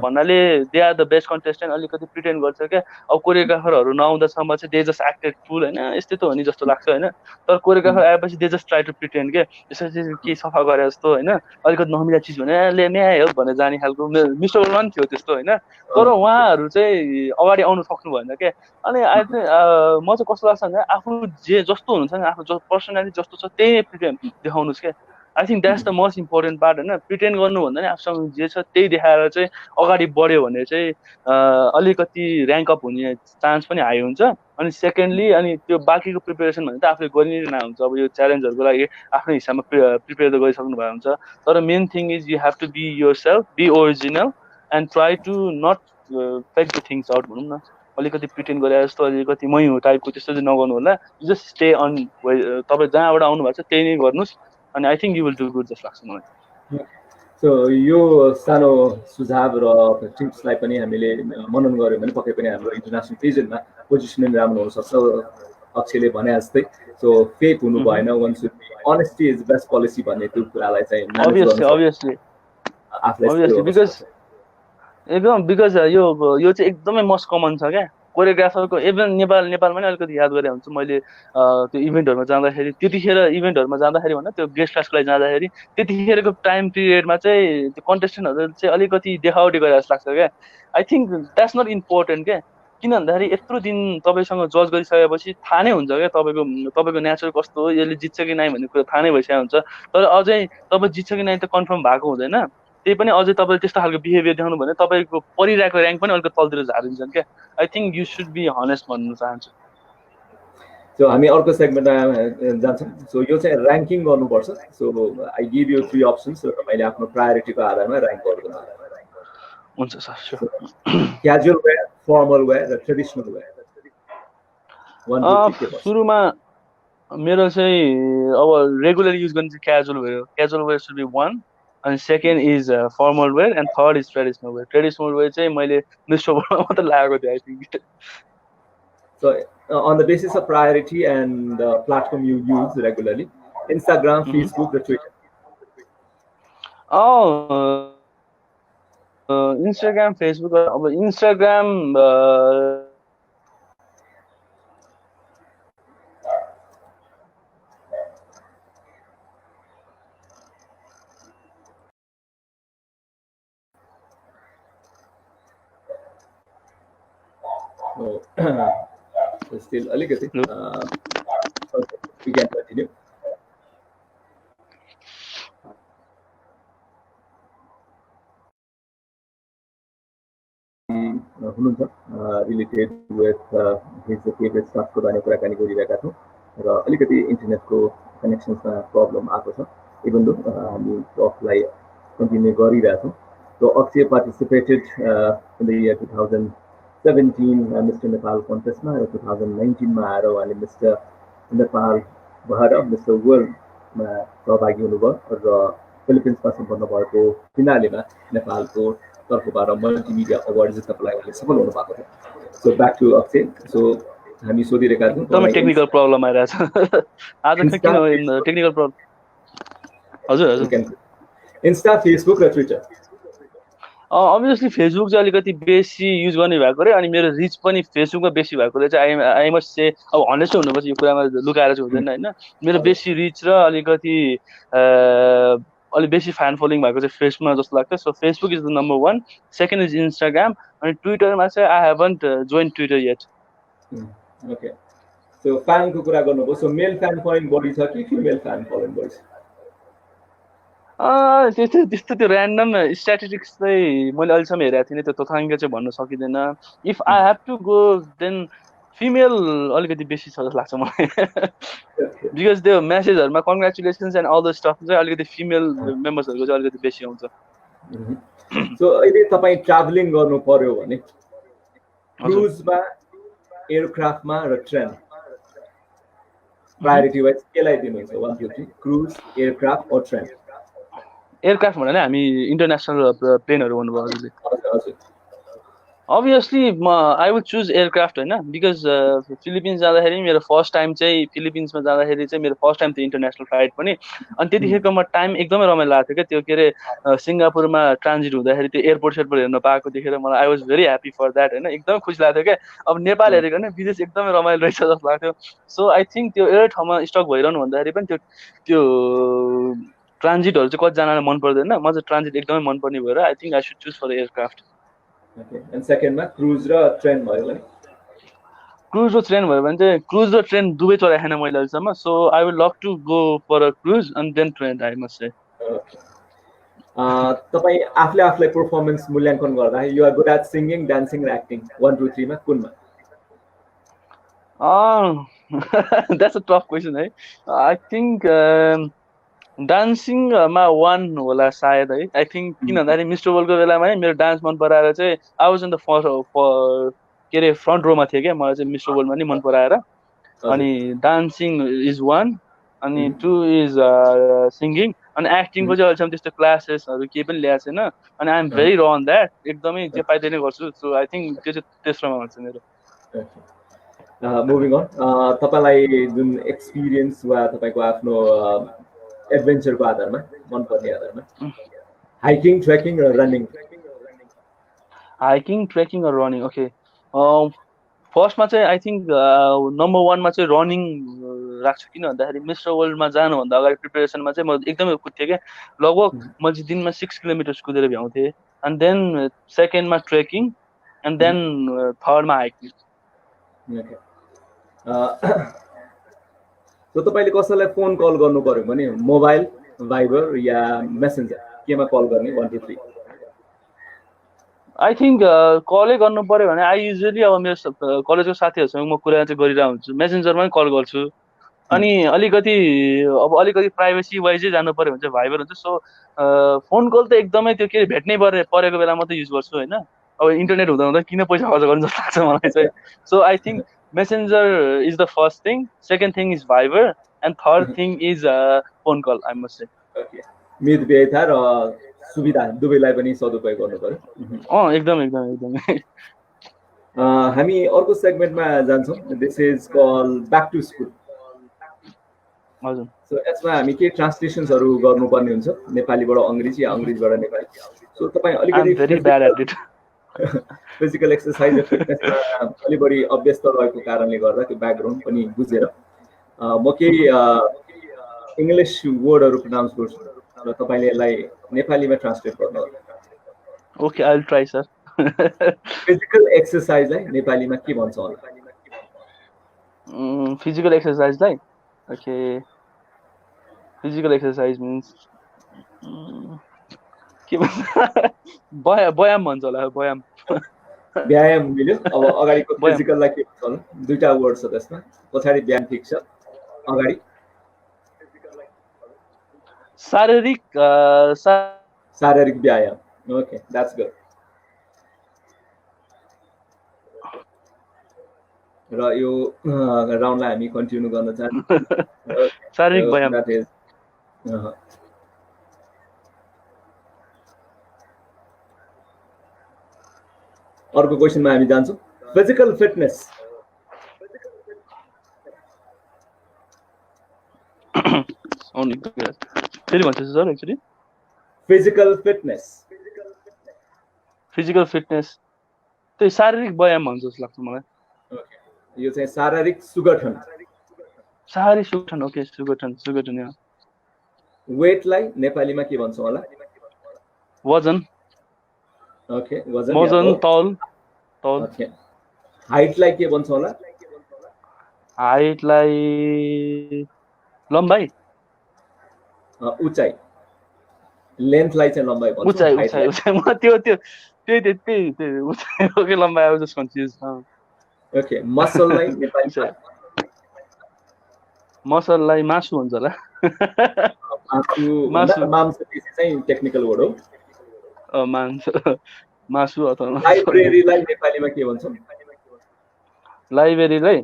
भन्नाले they are the best contestant, अलिकति प्रिटेन्ड गर्छ क्या। अब कोरियोग्राफरहरू नआउँदासम्म चाहिँ दे जस्ट एक्टेड फुल होइन, यस्तै त हो नि जस्तो लाग्छ होइन। तर कोरियोग्राफर आएपछि they just try to pretend के, यसरी के सफा गरे जस्तो होइन, अलिकति नमिला चिज भने ले न्याय हो भनेर जाने खालको। मिस्टर वर्ल्डमा पनि थियो त्यस्तो होइन। तर उहाँहरू चाहिँ अगाडि आउनु सक्नु भएन क्या। अनि आई चाहिँ म चाहिँ कस्तो लाग्छ भने आफू जस्तो हुनुहुन्छ नि, आफू पर्सनालिटी जस्तो छ त्यही देखाउनुहोस् क्या। I think that's the most important part होइन। प्रिटेन्ड गर्नुभन्दा नि आफूसँग जे छ त्यही देखाएर चाहिँ अगाडि बढ्यो भने चाहिँ अलिकति ऱ्याङ्क अप हुने चान्स पनि हाई हुन्छ। अनि सेकेन्डली अनि त्यो बाँकीको प्रिपेरेसन भने त आफूले गरिरहनु हुन्छ। अब यो च्यालेन्जहरूको लागि आफ्नै हिसाबमा प्रिपेयर त गरिसक्नु भएको हुन्छ। तर main thing is you have to be yourself, be original, and try to not fake the things out भनौँ न, अलिकति प्रिटेन्ड गरे जस्तो अलिकति मै हो टाइपको त्यस्तो चाहिँ नगर्नु होला. जस्ट स्टे अन, तपाईँ जहाँबाट आउनु भएको छ त्यही नै गर्नुहोस्, अनि I think you will do good जस्तो लाग्छ मलाई. सो यो सानो सुझाव र टिप्सलाई पनि हामीले मनन गऱ्यौँ भने पक्कै पनि हाम्रो इन्टरनेसनल पेजमा पोजिसनिङ राम्रो हुनसक्छ अक्षयले भने जस्तै. सो फेक हुनु भएन, one should be honesty is best policy भन्ने त्यो कुरालाई चाहिँ अभियसली बिकज यो चाहिँ एकदमै मस्ट कमन छ क्या कोरियोग्राफरको. इभन नेपालमा नै अलिकति याद गरेर हुन्छ मैले त्यो इभेन्टहरूमा जाँदाखेरि, त्यतिखेर इभेन्टहरूमा जाँदाखेरि भन्दा त्यो गेस्ट क्लासको लागि जाँदाखेरि त्यतिखेरको टाइम पिरियडमा चाहिँ त्यो कन्टेस्टेन्टहरू चाहिँ अलिकति देखावटी गरे जस्तो लाग्छ क्या. I think that's not important क्या, किन भन्दाखेरि यत्रो दिन तपाईँसँग जज गरिसकेपछि थाहा नै हुन्छ क्या तपाईँको नेचर कस्तो हो, यसले जित्छ कि नै भन्ने कुरा थाहा नै भइसकेको हुन्छ. तर अझै तपाईँ जित्छ कि नै त कन्फर्म भएको हुँदैन, त्यही पनि अझै तपाईँले त्यस्तो खालको बिहेभियर देखाउनु भने तपाईँको परिरहेको ऱ्याङ्क पनि अलिकति तलतिर झारिन्छन् क्या. I think you should be honest भन्न चाहन्छु. सो हामी अर्को सेगमेन्टमा जान्छौँ. सो यो चाहिँ ऱ्याङ्किङ गर्नुपर्छ. So I give you 3 options र तपाईँले आफ्नो प्रायोरिटीको आधारमा ऱ्याङ्क गर्नु हुन्छ sir. Casual wear, formal wear र ट्रेडिसनल वेयर. सुरुमा मेरो चाहिँ अब रेगुलर युज गर्ने चाहिँ क्याजुअल वेयर सुड बी 1, अनि second is formal wear, and third is traditional wear. Traditional wear चाहिँ मैले मिसोबाट मात्र लगाएको थिएँ I think. So on the basis of priority and the platform you use regularly, Instagram, Facebook, or Twitter? Instagram, Facebook. Instagram. So still aligati. Okay, we can continue. Related with his favorite stuff को बारेमा कुराकानी गरिरहेका छौँ र अलिकति इन्टरनेटको कनेक्सन्समा problem आएको छ, इभन दो हामी टकलाई कन्टिन्यू गरिरहेछौँ. So Akshay participated in the year 2017 Mr. Nepal contest मा, र 2019 मा आएर उहाँले मिस्टर नेपाल भएर मिस्टर वर्ल्डमा सहभागी हुनुभयो र फिलिपिन्समा सम्पन्न भएको फिनालेमा नेपालको तर्फबाट मल्टिमिडिया अवार्ड जित्नको लागि उहाँले सफल हुनु भएको थियो. So back to Akshay. So हामी सोधिरहेका छौँ एकदमै टेक्निकल प्रब्लम आइरहेछ आज. किन टेक्निकल प्रब्लम? हजुर इन्स्टा, फेसबुक र ट्विटर. अभियसली फेसबुक चाहिँ अलिकति बेसी युज गर्ने भएको रे, अनि मेरो रिच पनि फेसबुकमा बेसी भएकोले चाहिँ आई मस्ट से अब हनेस्ट हुनुपर्छ यो कुरामा, लुकाएर चाहिँ हुँदैन होइन. मेरो बेसी रिच र अलिकति अलिक बेसी फ्यान फलोइङ भएको चाहिँ फेसबुकमा जस्तो लाग्छ. So Facebook is the number 1, second is Instagram, अनि ट्विटरमा चाहिँ I haven't join Twitter yet. Okay. So फ्यानको कुरा गर्नुभयो. सो मेल फ्यान फलोइङ बढी छ कि फिमेल फ्यान फलोइङ बढी छ? त्यस्तो त्यो ऱ्यान्डम स्ट्याटिस्टिक्स चाहिँ मैले अहिलेसम्म हेरेको थिइनँ, त्यो तथ्याङ्क चाहिँ भन्न सकिँदैन. If I have to go then female अलिकति बेसी छ जस्तो लाग्छ मलाई. बिकज त्यो मेसेजहरूमा congratulations and all the stuff चाहिँ अलिकति फिमेल मेम्बर्सहरूको चाहिँ अलिकति बेसी आउँछ. सो अहिले तपाईँ ट्राभलिङ गर्नु पर्यो भने क्रुजमा, एयरक्राफ्टमा र ट्रेन प्रायोरिटी वाइज केलाई दिनुहुन्छ? 1 2 3 cruise, aircraft or train? Aircraft भनेर हामी इन्टरनेसनल प्लेनहरू भन्नुभयो हजुरले. Obviously I would choose aircraft होइन, बिकज फिलिपिन्स जाँदाखेरि मेरो फर्स्ट टाइम चाहिँ फिलिपिन्समा जाँदाखेरि चाहिँ मेरो फर्स्ट टाइम थियो इन्टरनेसनल फ्लाइट पनि. अनि त्यतिखेरको म टाइम एकदमै रमाइलो लाग्थ्यो क्या. त्यो के अरे सिङ्गापुरमा ट्रान्जिट हुँदाखेरि त्यो एयरपोर्ट हेर्न पाएको देखेर मलाई I was very happy for that होइन. एकदमै खुसी लाग्थ्यो क्या. अब नेपाल हेरेको होइन विदेश एकदमै रमाइलो रहेछ जस्तो लाग्थ्यो. सो आई थिङ्क त्यो एउटै ठाउँमा स्टक भइरहनु भन्दाखेरि पनि त्यो ट्रान्जिटहरू चाहिँ कतिजनालाई मन पर्दैन, म चाहिँ ट्रान्जिट एकदमै मनपर्ने भएर I think I should choose for the aircraft. And सेकेन्डमा क्रुज र ट्रेन भयो भने? क्रुज र ट्रेन भयो भने चाहिँ क्रुज र ट्रेन दुवै चलाएको छैन मैले अहिलेसम्म. So I would love to go for a cruise and then train I must say. तपाईँ आफूलाई पर्फर्मेन्स मूल्याङ्कन गर्दा you are good at singing, dancing र एक्टिङ. 1 2 3 मा कुनमा? द्याट्स अ टफ क्वेसन है. आई थिङ्क डान्सिङमा 1 होला सायद है आई थिङ्क। किन भन्दाखेरि मिस्टर वर्ल्डको बेलामा है मेरो डान्स मन पराएर चाहिँ आई वाज इन द के अरे फ्रन्ट रोमा थिएँ क्या, मलाई चाहिँ मिस्टर वर्ल्डमा नि मन पराएर। अनि डान्सिङ इज 1 अनि 2 इज सिङ्गिङ अनि एक्टिङको चाहिँ अहिलेसम्म त्यस्तो क्लासेसहरू केही पनि ल्याएको छैन। अनि आइ एम भेरी र अन द्याट, एकदमै जे पाइ त्यही नै गर्छु। सो आई थिङ्क त्यो चाहिँ तेस्रोमा हुन्छ मेरो। मुभिङ अन, तपाईँलाई जुन एक्सपिरियन्स वा तपाईँको आफ्नो एडभेन्चरको आधारमा मनपर्ने आधारमा हाइकिङ, ट्रेकिङ र रनिङ? हाइकिङ, ट्रेकिङ र रनिङ। ओके, फर्स्टमा चाहिँ आई थिङ्क नम्बर 1मा चाहिँ रनिङ राख्छु। किन भन्दाखेरि मिस्टर वर्ल्डमा जानुभन्दा अगाडि प्रिपेरेसनमा चाहिँ म एकदमै कुद्थेँ क्या, लगभग म चाहिँ दिनमा 6 किलोमिटर्स कुदेर भ्याउँथेँ। एन्ड देन सेकेन्डमा ट्रेकिङ एन्ड देन थर्डमा हाइकिङ। सो तपाईँले कसैलाई फोन कल गर्नु पर्यो भने मोबाइल, भाइबर या मेसेन्जर, केमा कल गर्ने? 1 2 3 आई थिङ्क कलै गर्नु पर्यो भने आई युजली अब मेरो कलेजको साथीहरूसँग म कुरा चाहिँ गरिरहेको हुन्छु, मेसेन्जरमै कल गर्छु। अनि अलिकति प्राइभेसी वाइजै जानु पर्यो भने चाहिँ भाइबर हुन्छ। सो फोन कल त एकदमै त्यो के भेट्नै परेको बेला मात्रै युज गर्छु होइन। अब इन्टरनेट हुँदा हुँदा किन पैसा खर्च गर्नु जस्तो लाग्छ मलाई चाहिँ। So I think messenger is the first thing, second thing is Viber and third thing is phone call I must say. मितव्ययता र सुविधा दुवैलाई पनि सदुपयोग गर्नु पर्यो। एकदमै। हामी अर्को सेगमेन्टमा जान्छौँ, this is call back to school. हजुर। सो यसमा हामी के ट्रान्सलेसन्सहरू गर्नुपर्ने हुन्छ, नेपालीबाट अङ्ग्रेजी या अङ्ग्रेजीबाट नेपाली। सो तपाईँ अलिकति फिजिकल एक्सर्साइज र फिटनेसमा अलि बढी अभ्यस्त रहेको कारणले गर्दा त्यो ब्याकग्राउन्ड पनि बुझेर म केही इङ्ग्लिस वर्डहरू प्रोनाउन्स गर्छु र तपाईँले यसलाई नेपालीमा ट्रान्सलेट गर्नुहोला। Okay, I will try sir. Physical एक्सर्साइजलाई नेपालीमा के भन्छ होला? फिजिकल एक्सर्साइजलाई ओके, फिजिकल एक्सर्साइज मिन्स के भन्छ? व्यायाम भन्छ होला। व्यायाम मिल्यो। अब अगाडिको फिजिकललाई के भन्छ होला? दुईटा वर्ड छ त्यसमा, पछाडि व्यायाम ठिक छ, अगाडि शारीरिक व्यायाम। Okay, that's good. र यो राउन्डलाई हामी कन्टिन्यू गर्न चाहन्छौँ। शारीरिक व्यायाम। अर्को क्वेसनमा हामी जान्छौँ, फिजिकल फिटनेस। फेरि भन्छु सर एक्चुअली फिजिकल फिटनेस त्यही शारीरिक व्यायाम भन्छ जस्तो लाग्छ मलाई। यो चाहिँ शारीरिक सुगठन। ओके, सुगठन। वेटलाई नेपालीमा के भन्छौँ होला? वजन। ओके, वजन तौल। ओके, हाइटलाई के भन्छौँ होला? हाइटलाई लम्बाइ। उचाइ। लेन्थलाई चाहिँ लम्बाइ भन्छौँ। उचाइ म त्यही उचाइ हो कि लम्बाइ, I was just confuse. Okay, मसललाई नेपालीमा? मसललाई मासु भन्छ होला। मांस चाहिँ टेक्निकल वर्ड हो। मासु अथवा लाइब्रेरीलाई नेपालीमा के भन्छौँ? लाइब्रेरीलाई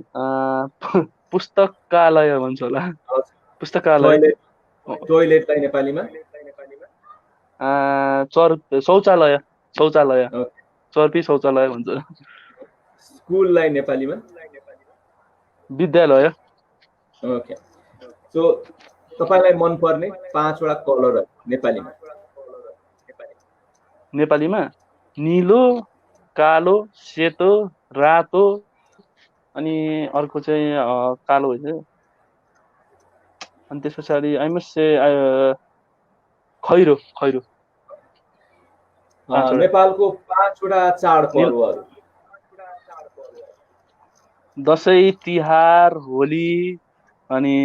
पुस्तकालय भन्छ होला। पुस्तकालय। टोयलेटलाई नेपालीमा? शौचालय। चर्पी शौचालय भन्छ। स्कुललाई नेपालीमा? विद्यालय। ओके, सो तपाईलाई मन पर्ने 5 वटा कलर नेपालीमा? नीलो, कालो, सेतो, रातो अनि अर्को चाहिँ कालो होइन। अनि त्यस पछाडि आई मस्ट से खैरो। नेपालको 5 वटा चाडपर्वहरू? दसैँ, तिहार, होली अनि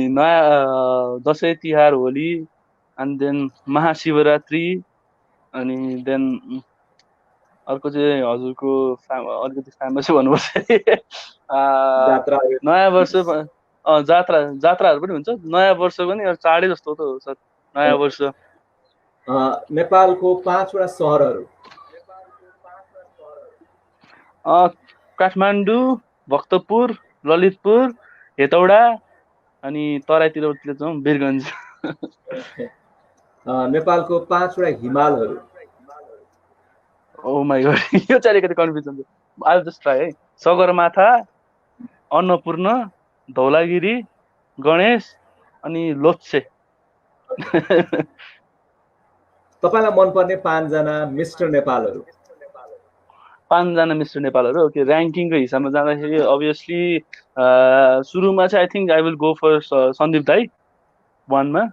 नयाँ दसैँ, तिहार, होली एन्ड देन महाशिवरात्रि अनि देन अर्को चाहिँ हजुरको अलिकति फेमस भन्नुपर्छ नयाँ वर्ष जात्राहरू पनि हुन्छ, नयाँ वर्ष पनि चाडै जस्तो त हो सर नयाँ वर्ष। नेपालको 5 वटा सहरहरू काठमाडौँ, भक्तपुर, ललितपुर, हेटौडा अनि तराईतिर जाउँ वीरगञ्ज। नेपालको 5 वटा हिमालहरू। ओ माय गॉड, यो चाहिँ अलिकति कन्फ्युजन छ। आई विल जस्ट ट्राई है। सगरमाथा, अन्नपूर्ण, धौलागिरी, गणेश अनि लोच्छे। तपाईलाई मनपर्ने 5 जना मिस्टर नेपालहरू। 5 जना मिस्टर नेपालहरू। ओके, र्याङ्किङको हिसाबमा जाँदाखेरि अभियसली सुरुमा चाहिँ I think I will go for Sandeep दाई 1 मा,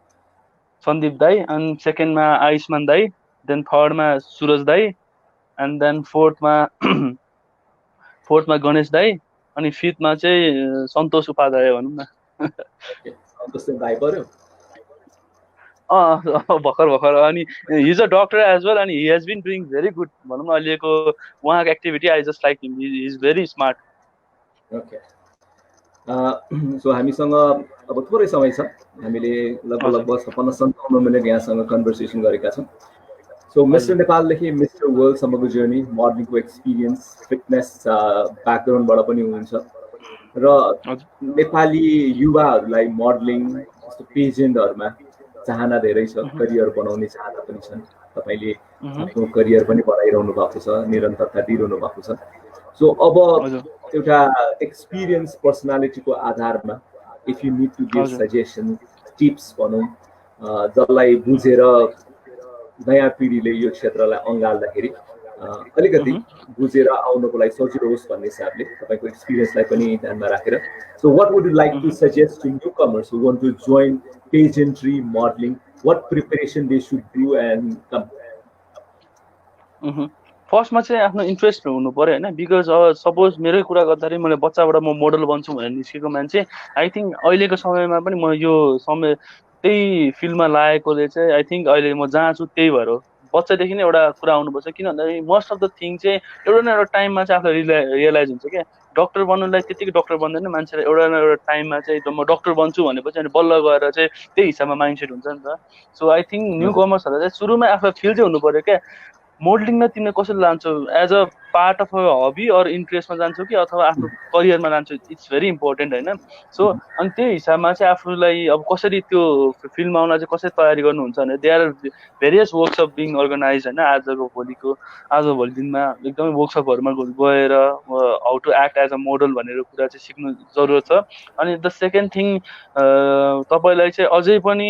सन्दीप दाई, अनि सेकेन्डमा आयुष्मान दाई, देन थर्डमा सुरज दाई, एन्ड देन फोर्थमा गणेश दाई, अनि फिफ्थमा चाहिँ सन्तोष उपाध्याय भनौँ न। सन्तोष दाई पर्यो भर्खर अनि he is a doctor as well, अनि he has been doing very good भनौँ न अहिलेको उहाँको activity. I just like him, he is very smart. Okay, so हामीसँग अब थोरै समय छ, हामीले लगभग 56-57 मिनट यहाँसँग कन्भर्सेसन गरेका छौँ। सो मिस्टर नेपालदेखि मिस्टर वर्ल्डसम्मको जर्नी, मोडलिङको एक्सपिरियन्स, फिटनेस ब्याकग्राउन्डबाट पनि हुनुहुन्छ र नेपाली युवाहरूलाई मोडलिङ जस्तो पेजेन्टहरूमा चाहना धेरै छ, करियर बनाउने चाहना पनि छन्। तपाईले आफ्नो करियर पनि बनाइरहनु भएको छ, निरन्तरता दिइरहनु भएको छ। सो अब एउटा एक्सपिरियन्स पर्सनालिटीको आधारमा if you need to give suggestion, tips भनौँ, जसलाई बुझेर नयाँ पिँढीले यो क्षेत्रलाई अँगाल्दाखेरि अलिकति बुझेर आउनको लागि सजिलो होस् भन्ने हिसाबले तपाईँको एक्सपिरियन्सलाई पनि ध्यानमा राखेर, so what would you like to suggest to newcomers who want to join pageantry modeling? What preparation they should do and come? फर्स्टमा चाहिँ आफ्नो इन्ट्रेस्ट हुनु पर्यो होइन, बिकज सपोज मेरै कुरा गर्दाखेरि मैले बच्चाबाट म मोडल बन्छु भनेर निस्केको मान्छे, आई थिङ्क अहिलेको समयमा पनि म यो समय त्यही फिल्डमा लागेकोले चाहिँ आई थिङ्क अहिले म जहाँ छु त्यही भएर हो। बच्चादेखि नै एउटा कुरा आउनुपर्छ, किन भन्दाखेरि मोस्ट अफ द थिङ चाहिँ एउटा न एउटा टाइममा चाहिँ आफूलाई रियलाइज हुन्छ क्या। डक्टर बन्नुलाई त्यतिकै डक्टर बन्दैन मान्छेलाई, एउटा न एउटा टाइममा चाहिँ म डक्टर बन्छु भनेपछि अनि बल्ल गएर चाहिँ त्यही हिसाबमा माइन्डसेट हुन्छ नि त। सो आई थिङ्क न्यू कमर्सहरूलाई चाहिँ सुरुमै आफूलाई फिल चाहिँ हुनु पर्यो क्या, मोडलिङमा तिमीले कसरी लान्छौ, as a part of a hobby or इन्ट्रेस्टमा जान्छौ कि अथवा आफ्नो करियरमा जान्छौ, इट्स भेरी इम्पोर्टेन्ट होइन। सो अनि त्यही हिसाबमा चाहिँ आफूलाई अब कसरी त्यो फिल्डमा आउन चाहिँ कसरी तयारी गर्नुहुन्छ भने they are various workshop being organize होइन। आजभोलि दिनमा एकदमै वर्कसपहरूमा गएर how to act as a model भनेर कुरा चाहिँ सिक्नु जरुरत छ। अनि द सेकेन्ड थिङ, तपाईँलाई चाहिँ अझै पनि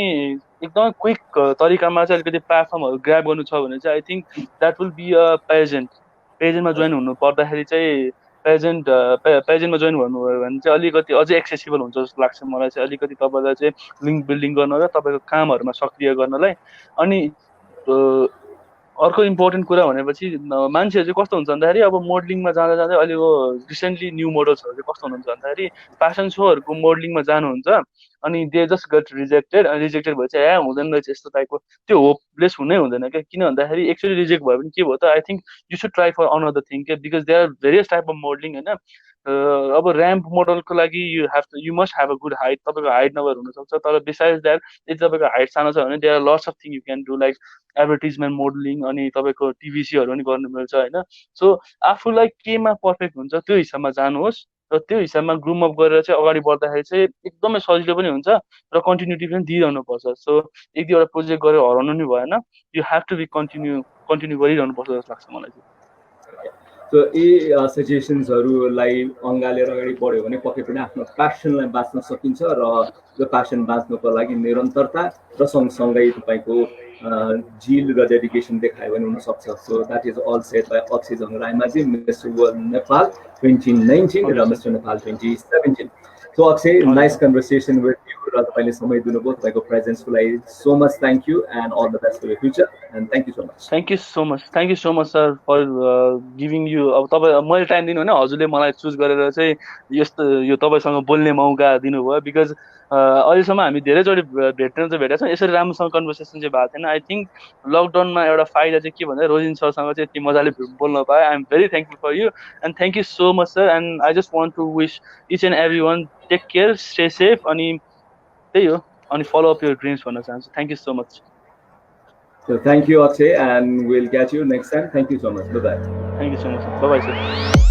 एकदमै क्विक तरिकामा चाहिँ अलिकति प्लेटफर्महरू ग्राब गर्नु छ भने चाहिँ I think that will be a पेजेन्टमा जोइन हुनु पर्दाखेरि चाहिँ पेजेन्टमा जोइन गर्नुभयो भने चाहिँ अलिकति अझै एक्सेसिबल हुन्छ जस्तो लाग्छ मलाई चाहिँ। अलिकति तपाईँलाई चाहिँ लिङ्क बिल्डिङ गर्न र तपाईँको कामहरूमा सक्रिय गर्नलाई। अनि अर्को इम्पोर्टेन्ट कुरा भनेपछि मान्छेहरू चाहिँ कस्तो हुन्छ भन्दाखेरि अब मोडलिङमा जाँदा जाँदै अहिलेको रिसेन्टली न्यू मोडल्सहरू चाहिँ कस्तो हुनुहुन्छ भन्दाखेरि फ्यासन सोहरूको मोडलिङमा जानुहुन्छ अनि दे जस्ट गेट रिजेक्टेड, अनि रिजेक्टेड भए चाहिँ हुँदैन रहेछ यस्तो टाइपको, त्यो होपलेस हुनै हुँदैन क्या। किन भन्दाखेरि एक्चुअली रिजेक्ट भयो भने के भयो त, I think you should try for another thing के, because they are various type of modelling होइन। अब ऱ्याम्प मोडलको लागि you must have a good height, तपाईँको हाइट नभएर हुनसक्छ, तर बिसाइड्स द्याट यदि तपाईँको हाइट सानो छ भने there are lots of thing you can do, like advertisement modeling, अनि तपाईँको टिभीसीहरू पनि गर्नु मिल्छ होइन। सो आफूलाई केमा पर्फेक्ट हुन्छ त्यो हिसाबमा जानुहोस् र त्यो हिसाबमा ग्रुम अप गरेर चाहिँ अगाडि बढ्दाखेरि चाहिँ एकदमै सजिलो पनि हुन्छ र कन्टिन्युटी पनि दिइरहनु पर्छ। सो एक दुईवटा प्रोजेक्ट गरेर हराउनु नि भएन, you have to be continue गरिरहनु पर्छ जस्तो लाग्छ मलाई चाहिँ। सो यी सजेसन्सहरूलाई अँगालेर अगाडि बढ्यो भने पक्कै पनि आफ्नो प्यासनलाई बाँच्न सकिन्छ र त्यो प्यासन बाँच्नुको लागि निरन्तरता र सँगसँगै तपाईँको जिल र डेडिकेसन देखायो भने हुनसक्छ। So that is all said by Akshay Jangraimajhi, mister world Nepal 2019 र mister Nepal 2017. So Akshay, nice conversation with you कुरा तपाईले समय दिनुभयो, तपाईको प्रेजेन्सको लागि so much thank you and all the best for your future and thank you so much. Thank you so much sir for giving you. अब तपाईँ मैले टाइम दिनु होइन, हजुरले मलाई चुज गरेर चाहिँ यस्तो यो तपाईँसँग बोल्ने मौका दिनुभयो। बिकज अहिलेसम्म हामी धेरैचोटि भेट्न चाहिँ भेटेका छौँ, यसरी राम्रोसँग कन्भर्सेसन चाहिँ भएको थिएन। आई थिङ्क लकडाउनमा एउटा फाइदा चाहिँ के भन्दा रोजिन सरसँग चाहिँ यति मजाले बोल्न पाएँ। I am very thankful for you and thank you so much sir. And I just want to wish each and every one take care, stay safe, अनि त्यही हो, अनि फलो अप यर ड्रिम्स भन्न चाहन्छु। Thank you so much. So thank you, Akshay, and we'll catch you next time. Thank you so much. Bye-bye. Thank you so much. Bye-bye, sir.